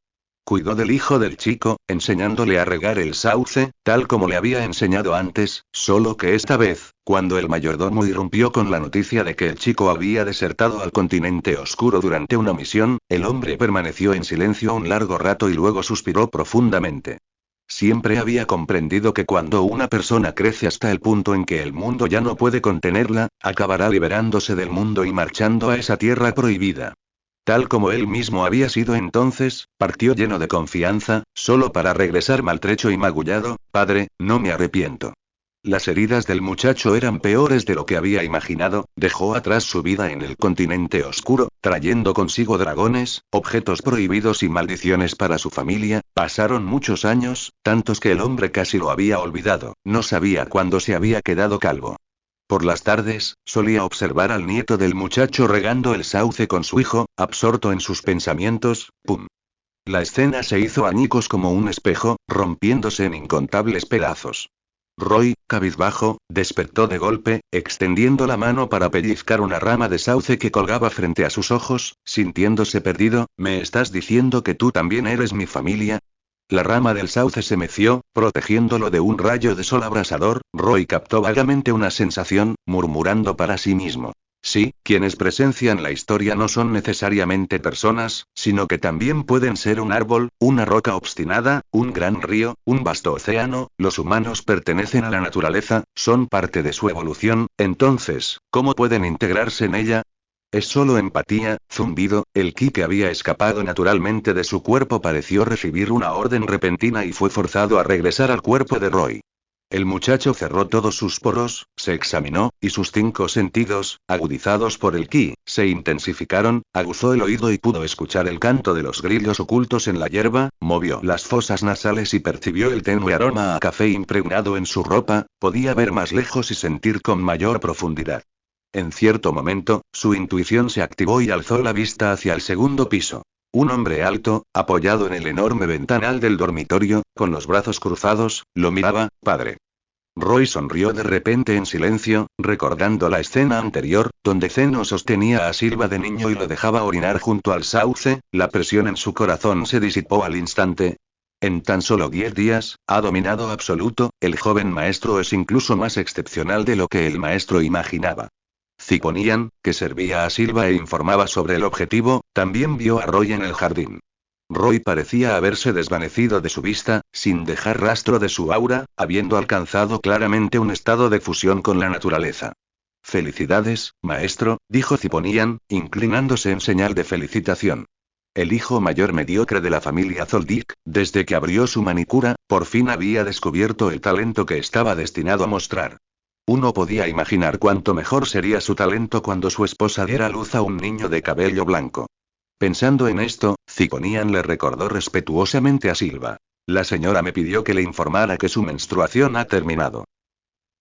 Cuidó del hijo del chico, enseñándole a regar el sauce, tal como le había enseñado antes, solo que esta vez, cuando el mayordomo irrumpió con la noticia de que el chico había desertado al continente oscuro durante una misión, el hombre permaneció en silencio un largo rato y luego suspiró profundamente. Siempre había comprendido que cuando una persona crece hasta el punto en que el mundo ya no puede contenerla, acabará liberándose del mundo y marchando a esa tierra prohibida. Tal como él mismo había sido entonces, partió lleno de confianza, solo para regresar maltrecho y magullado. Padre, no me arrepiento. Las heridas del muchacho eran peores de lo que había imaginado. Dejó atrás su vida en el continente oscuro, trayendo consigo dragones, objetos prohibidos y maldiciones para su familia. Pasaron muchos años, tantos que el hombre casi lo había olvidado. No sabía cuándo se había quedado calvo. Por las tardes, solía observar al nieto del muchacho regando el sauce con su hijo, absorto en sus pensamientos. ¡Pum! La escena se hizo añicos como un espejo, rompiéndose en incontables pedazos. Roy, cabizbajo, despertó de golpe, extendiendo la mano para pellizcar una rama de sauce que colgaba frente a sus ojos, sintiéndose perdido. ¿Me estás diciendo que tú también eres mi familia? La rama del sauce se meció, protegiéndolo de un rayo de sol abrasador. Roy captó vagamente una sensación, murmurando para sí mismo. Sí, quienes presencian la historia no son necesariamente personas, sino que también pueden ser un árbol, una roca obstinada, un gran río, un vasto océano. Los humanos pertenecen a la naturaleza, son parte de su evolución. Entonces, ¿cómo pueden integrarse en ella? Es solo empatía. Zumbido, el ki que había escapado naturalmente de su cuerpo pareció recibir una orden repentina y fue forzado a regresar al cuerpo de Roy. El muchacho cerró todos sus poros, se examinó, y sus 5 sentidos, agudizados por el ki, se intensificaron. Aguzó el oído y pudo escuchar el canto de los grillos ocultos en la hierba, movió las fosas nasales y percibió el tenue aroma a café impregnado en su ropa. Podía ver más lejos y sentir con mayor profundidad. En cierto momento, su intuición se activó y alzó la vista hacia el segundo piso. Un hombre alto, apoyado en el enorme ventanal del dormitorio, con los brazos cruzados, lo miraba. Padre. Roy sonrió de repente en silencio, recordando la escena anterior, donde Zeno sostenía a Silva de niño y lo dejaba orinar junto al sauce. La presión en su corazón se disipó al instante. En tan solo 10 días, ha dominado absoluto. El joven maestro es incluso más excepcional de lo que el maestro imaginaba. Ciponian, que servía a Silva e informaba sobre el objetivo, también vio a Roy en el jardín. Roy parecía haberse desvanecido de su vista, sin dejar rastro de su aura, habiendo alcanzado claramente un estado de fusión con la naturaleza. Felicidades, maestro, dijo Ciponian, inclinándose en señal de felicitación. El hijo mayor mediocre de la familia Zoldyck, desde que abrió su manicura, por fin había descubierto el talento que estaba destinado a mostrar. Uno podía imaginar cuánto mejor sería su talento cuando su esposa diera luz a un niño de cabello blanco. Pensando en esto, Ciponian le recordó respetuosamente a Silva. La señora me pidió que le informara que su menstruación ha terminado.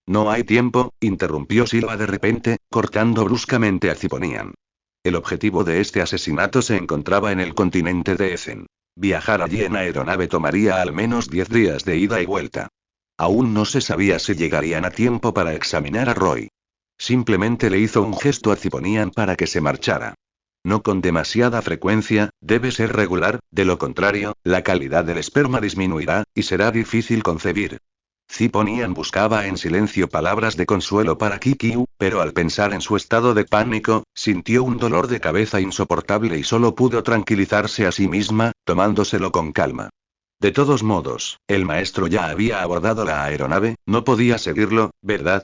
No hay tiempo, interrumpió Silva de repente, cortando bruscamente a Ciponian. El objetivo de este asesinato se encontraba en el continente de Essen. Viajar allí en aeronave tomaría al menos 10 días de ida y vuelta. Aún no se sabía si llegarían a tiempo para examinar a Roy. Simplemente le hizo un gesto a Ciponian para que se marchara. No con demasiada frecuencia, debe ser regular, de lo contrario, la calidad del esperma disminuirá, y será difícil concebir. Ciponian buscaba en silencio palabras de consuelo para Kikiu, pero al pensar en su estado de pánico, sintió un dolor de cabeza insoportable y solo pudo tranquilizarse a sí misma, tomándoselo con calma. De todos modos, el maestro ya había abordado la aeronave, no podía seguirlo, ¿verdad?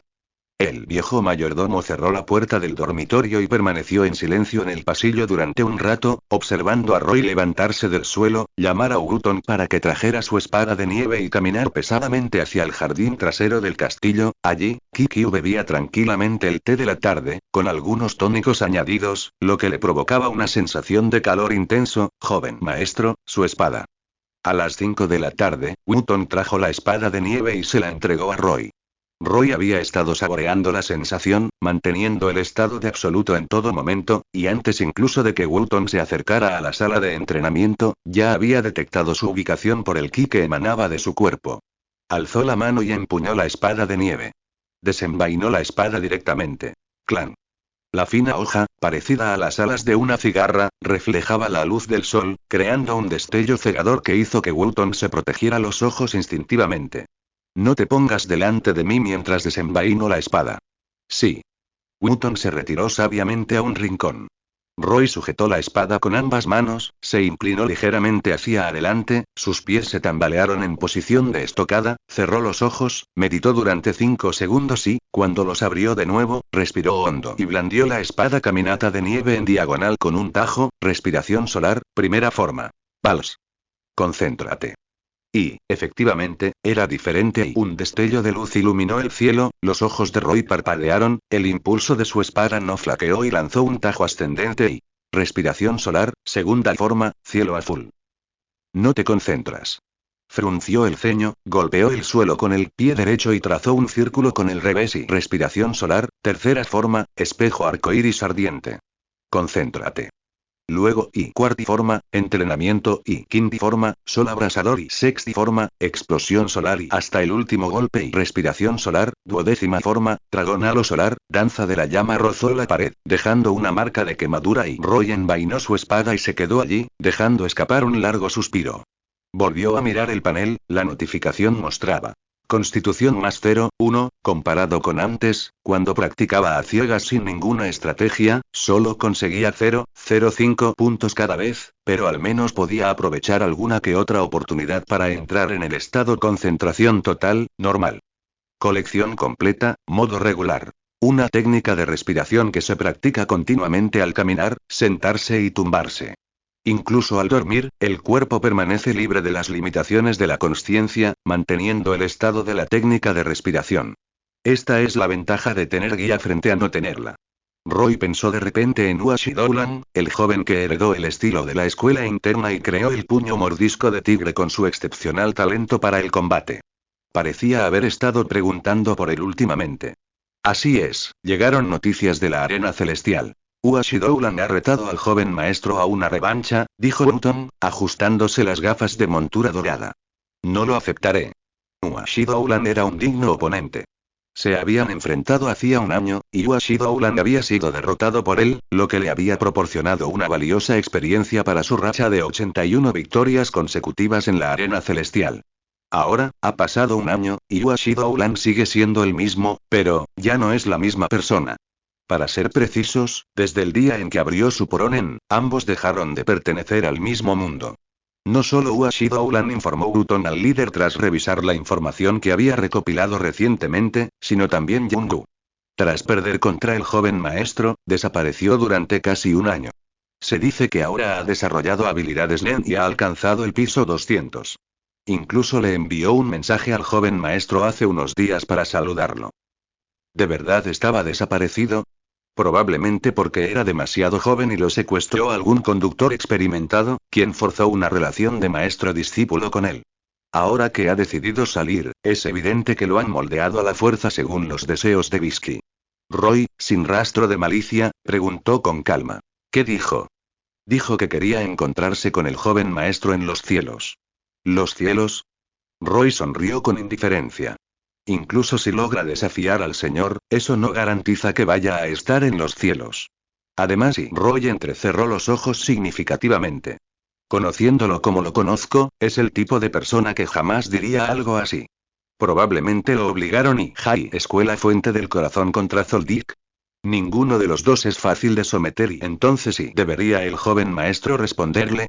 El viejo mayordomo cerró la puerta del dormitorio y permaneció en silencio en el pasillo durante un rato, observando a Roy levantarse del suelo, llamar a Wooton para que trajera su espada de nieve y caminar pesadamente hacia el jardín trasero del castillo. Allí, Kikiu bebía tranquilamente el té de la tarde, con algunos tónicos añadidos, lo que le provocaba una sensación de calor intenso. Joven maestro, su espada. A las 5 de la tarde, Wooton trajo la espada de nieve y se la entregó a Roy. Roy había estado saboreando la sensación, manteniendo el estado de absoluto en todo momento, y antes incluso de que Wooton se acercara a la sala de entrenamiento, ya había detectado su ubicación por el ki que emanaba de su cuerpo. Alzó la mano y empuñó la espada de nieve. Desenvainó la espada directamente. ¡Clan! La fina hoja, parecida a las alas de una cigarra, reflejaba la luz del sol, creando un destello cegador que hizo que Wooton se protegiera los ojos instintivamente. No te pongas delante de mí mientras desenvaino la espada. Sí. Wooton se retiró sabiamente a un rincón. Roy sujetó la espada con ambas manos, se inclinó ligeramente hacia adelante, sus pies se tambalearon en posición de estocada, cerró los ojos, meditó durante 5 segundos y, cuando los abrió de nuevo, respiró hondo y blandió la espada caminata de nieve en diagonal con un tajo. Respiración solar, primera forma. Pals. Concéntrate. Y, efectivamente, era diferente y un destello de luz iluminó el cielo. Los ojos de Roy parpadearon, el impulso de su espada no flaqueó y lanzó un tajo ascendente y... Respiración solar, segunda forma, cielo azul. No te concentras. Frunció el ceño, golpeó el suelo con el pie derecho y trazó un círculo con el revés y... Respiración solar, tercera forma, espejo arcoíris ardiente. Concéntrate. Luego y cuartiforma, entrenamiento y quintiforma, sol abrasador y sextiforma, explosión solar y hasta el último golpe y respiración solar, duodécima forma, dragón halo solar, danza de la llama rozó la pared, dejando una marca de quemadura y Roy envainó su espada y se quedó allí, dejando escapar un largo suspiro. Volvió a mirar el panel, la notificación mostraba. Constitución más 0,1, comparado con antes, cuando practicaba a ciegas sin ninguna estrategia, solo conseguía 0,05 puntos cada vez, pero al menos podía aprovechar alguna que otra oportunidad para entrar en el estado concentración total, normal. Colección completa, modo regular. Una técnica de respiración que se practica continuamente al caminar, sentarse y tumbarse. Incluso al dormir, el cuerpo permanece libre de las limitaciones de la consciencia, manteniendo el estado de la técnica de respiración. Esta es la ventaja de tener guía frente a no tenerla. Roy pensó de repente en Hua Shidoulan, el joven que heredó el estilo de la escuela interna y creó el puño mordisco de tigre con su excepcional talento para el combate. Parecía haber estado preguntando por él últimamente. Así es, llegaron noticias de la arena celestial. Hua Shidoulan ha retado al joven maestro a una revancha, dijo Wooton, ajustándose las gafas de montura dorada. No lo aceptaré. Hua Shidoulan era un digno oponente. Se habían enfrentado hacía un año, y Hua Shidoulan había sido derrotado por él, lo que le había proporcionado una valiosa experiencia para su racha de 81 victorias consecutivas en la arena celestial. Ahora, ha pasado un año, y Hua Shidoulan sigue siendo el mismo, pero, ya no es la misma persona. Para ser precisos, desde el día en que abrió su Poronen, ambos dejaron de pertenecer al mismo mundo. No solo Hua Shidoulan informó Wooton al líder tras revisar la información que había recopilado recientemente, sino también Yungu. Tras perder contra el joven maestro, desapareció durante casi un año. Se dice que ahora ha desarrollado habilidades Nen y ha alcanzado el piso 200. Incluso le envió un mensaje al joven maestro hace unos días para saludarlo. ¿De verdad estaba desaparecido? Probablemente porque era demasiado joven y lo secuestró algún conductor experimentado, quien forzó una relación de maestro-discípulo con él. Ahora que ha decidido salir, es evidente que lo han moldeado a la fuerza según los deseos de Bisky. Roy, sin rastro de malicia, preguntó con calma. ¿Qué dijo? Dijo que quería encontrarse con el joven maestro en los cielos. ¿Los cielos? Roy sonrió con indiferencia. Incluso si logra desafiar al Señor, eso no garantiza que vaya a estar en los cielos. Además, y Roy entrecerró los ojos significativamente. Conociéndolo como lo conozco, es el tipo de persona que jamás diría algo así. Probablemente lo obligaron y High Escuela Fuente del Corazón contra Zoldyck. Ninguno de los dos es fácil de someter y entonces sí debería el joven maestro responderle.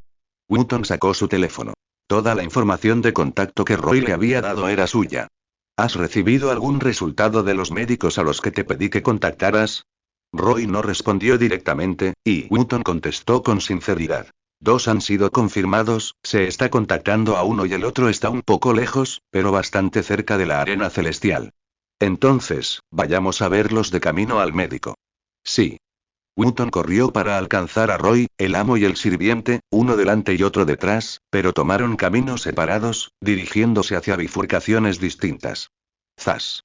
Wooton sacó su teléfono. Toda la información de contacto que Roy le había dado era suya. ¿Has recibido algún resultado de los médicos a los que te pedí que contactaras? Roy no respondió directamente, y Wooton contestó con sinceridad. 2 han sido confirmados, se está contactando a uno y el otro está un poco lejos, pero bastante cerca de la arena celestial. Entonces, vayamos a verlos de camino al médico. Sí. Wooton corrió para alcanzar a Roy, el amo y el sirviente, uno delante y otro detrás, pero tomaron caminos separados, dirigiéndose hacia bifurcaciones distintas. ¡Zas!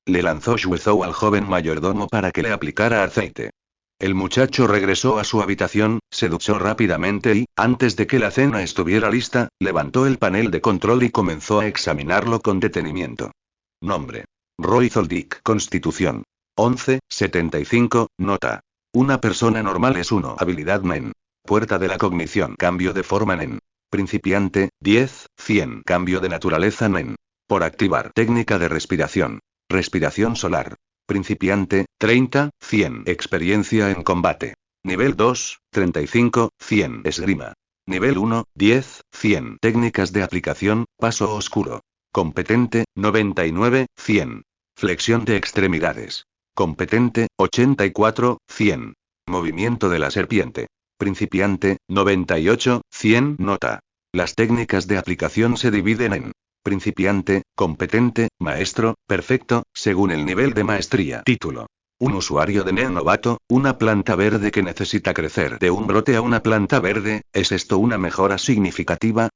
Le lanzó Shuezhou al joven mayordomo para que le aplicara aceite. El muchacho regresó a su habitación, se duchó rápidamente y, antes de que la cena estuviera lista, levantó el panel de control y comenzó a examinarlo con detenimiento. Nombre. Roy Zoldyck. Constitución. 11,75, nota. Una persona normal es 1. Habilidad Nen. Puerta de la cognición. Cambio de forma Nen. Principiante, 10, 100. Cambio de naturaleza Nen. Por activar. Técnica de respiración. Respiración solar. Principiante, 30, 100. Experiencia en combate. Nivel 2, 35, 100. Esgrima. Nivel 1, 10, 100. Técnicas de aplicación, paso oscuro. Competente, 99, 100. Flexión de extremidades. Competente, 84, 100. Movimiento de la serpiente. Principiante, 98, 100. Nota. Las técnicas de aplicación se dividen en principiante, competente, maestro, perfecto, según el nivel de maestría. Título. Un usuario de Nen novato, una planta verde que necesita crecer de un brote a una planta verde, ¿es esto una mejora significativa?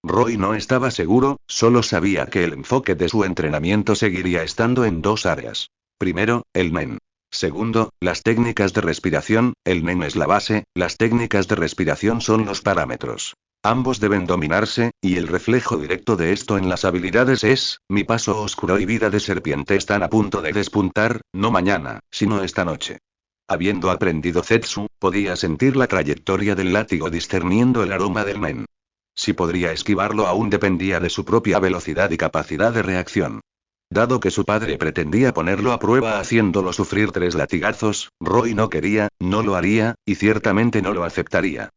Roy no estaba seguro, solo sabía que el enfoque de su entrenamiento seguiría estando en 2 áreas. Primero, el Nen. Segundo, las técnicas de respiración, el Nen es la base, las técnicas de respiración son los parámetros. Ambos deben dominarse, y el reflejo directo de esto en las habilidades es, mi paso oscuro y vida de serpiente están a punto de despuntar, no mañana, sino esta noche. Habiendo aprendido Zetsu, podía sentir la trayectoria del látigo discerniendo el aroma del Nen. Si podría esquivarlo aún dependía de su propia velocidad y capacidad de reacción. Dado que su padre pretendía ponerlo a prueba haciéndolo sufrir 3 latigazos, Roy no quería, no lo haría, y ciertamente no lo aceptaría.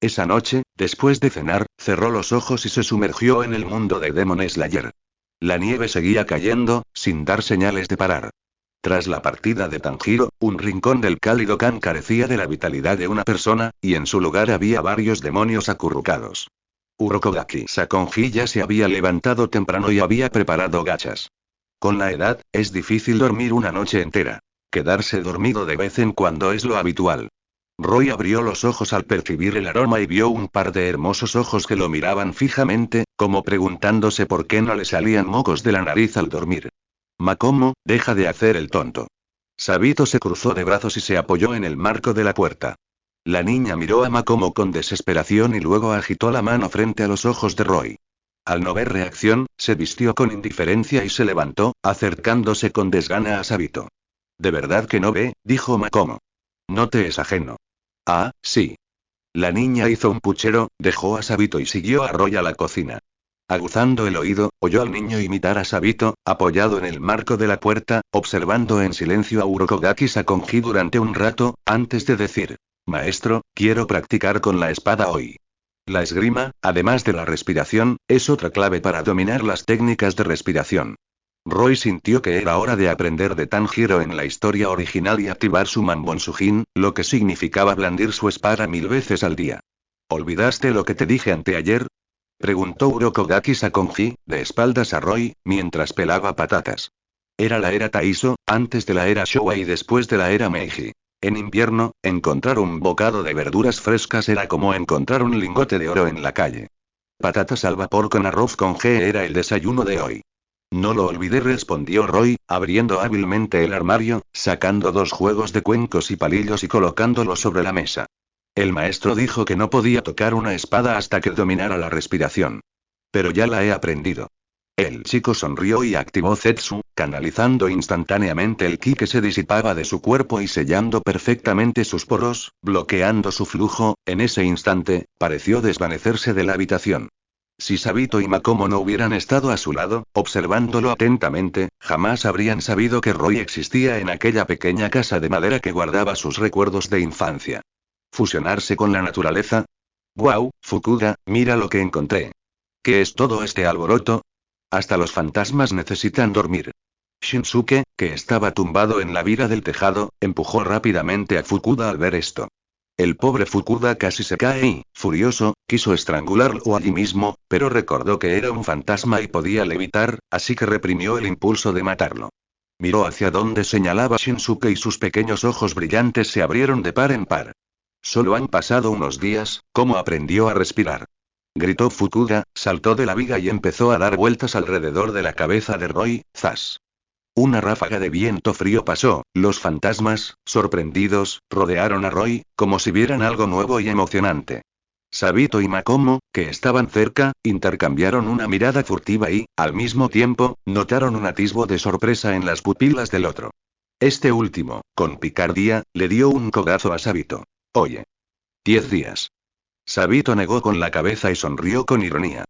Esa noche, después de cenar, cerró los ojos y se sumergió en el mundo de Demon Slayer. La nieve seguía cayendo, sin dar señales de parar. Tras la partida de Tanjiro, un rincón del cálido Kan carecía de la vitalidad de una persona, y en su lugar había varios demonios acurrucados. Urokodaki Sakonji ya se había levantado temprano y había preparado gachas. Con la edad, es difícil dormir una noche entera. Quedarse dormido de vez en cuando es lo habitual. Roy abrió los ojos al percibir el aroma y vio un par de hermosos ojos que lo miraban fijamente, como preguntándose por qué no le salían mocos de la nariz al dormir. Makomo, deja de hacer el tonto. Sabito se cruzó de brazos y se apoyó en el marco de la puerta. La niña miró a Makomo con desesperación y luego agitó la mano frente a los ojos de Roy. Al no ver reacción, se vistió con indiferencia y se levantó, acercándose con desgana a Sabito. ¿De verdad que no ve?, dijo Makomo. No te es ajeno. Ah, sí. La niña hizo un puchero, dejó a Sabito y siguió a Roy a la cocina. Aguzando el oído, oyó al niño imitar a Sabito, apoyado en el marco de la puerta, observando en silencio a Urokodaki Sakonji durante un rato, antes de decir: Maestro, quiero practicar con la espada hoy. La esgrima, además de la respiración, es otra clave para dominar las técnicas de respiración. Roy sintió que era hora de aprender de Tanjiro en la historia original y activar su Manbonsujin, lo que significaba blandir su espada 1000 veces al día. ¿Olvidaste lo que te dije anteayer?, preguntó Urokodaki Sakonji, de espaldas a Roy, mientras pelaba patatas. Era la era Taiso, antes de la era Showa y después de la era Meiji. En invierno, encontrar un bocado de verduras frescas era como encontrar un lingote de oro en la calle. Patatas al vapor con arroz con G era el desayuno de hoy. No lo olvidé, respondió Roy, abriendo hábilmente el armario, sacando 2 juegos de cuencos y palillos y colocándolos sobre la mesa. El maestro dijo que no podía tocar una espada hasta que dominara la respiración. Pero ya la he aprendido. El chico sonrió y activó Zetsu, canalizando instantáneamente el ki que se disipaba de su cuerpo y sellando perfectamente sus poros, bloqueando su flujo. En ese instante, pareció desvanecerse de la habitación. Si Sabito y Makomo no hubieran estado a su lado, observándolo atentamente, jamás habrían sabido que Roy existía en aquella pequeña casa de madera que guardaba sus recuerdos de infancia. ¿Fusionarse con la naturaleza? ¡Guau, Fukuda, mira lo que encontré! ¿Qué es todo este alboroto? Hasta los fantasmas necesitan dormir. Shinsuke, que estaba tumbado en la vira del tejado, empujó rápidamente a Fukuda al ver esto. El pobre Fukuda casi se cae y, furioso, quiso estrangularlo allí mismo, pero recordó que era un fantasma y podía levitar, así que reprimió el impulso de matarlo. Miró hacia donde señalaba Shinsuke y sus pequeños ojos brillantes se abrieron de par en par. Solo han pasado unos días, ¿cómo aprendió a respirar? Gritó Fukuda, saltó de la viga y empezó a dar vueltas alrededor de la cabeza de Roy. ¡Zas! Una ráfaga de viento frío pasó, los fantasmas, sorprendidos, rodearon a Roy, como si vieran algo nuevo y emocionante. Sabito y Makomo, que estaban cerca, intercambiaron una mirada furtiva y, al mismo tiempo, notaron un atisbo de sorpresa en las pupilas del otro. Este último, con picardía, le dio un codazo a Sabito. Oye. 10 días. Sabito negó con la cabeza y sonrió con ironía.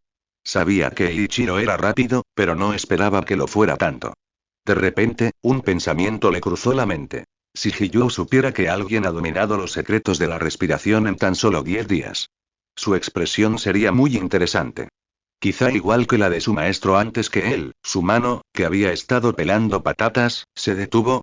Sabía que Ichiro era rápido, pero no esperaba que lo fuera tanto. De repente, un pensamiento le cruzó la mente. Si Hiyuu supiera que alguien ha dominado los secretos de la respiración en tan solo 10 días. Su expresión sería muy interesante. Quizá igual que la de su maestro antes que él. Su mano, que había estado pelando patatas, se detuvo,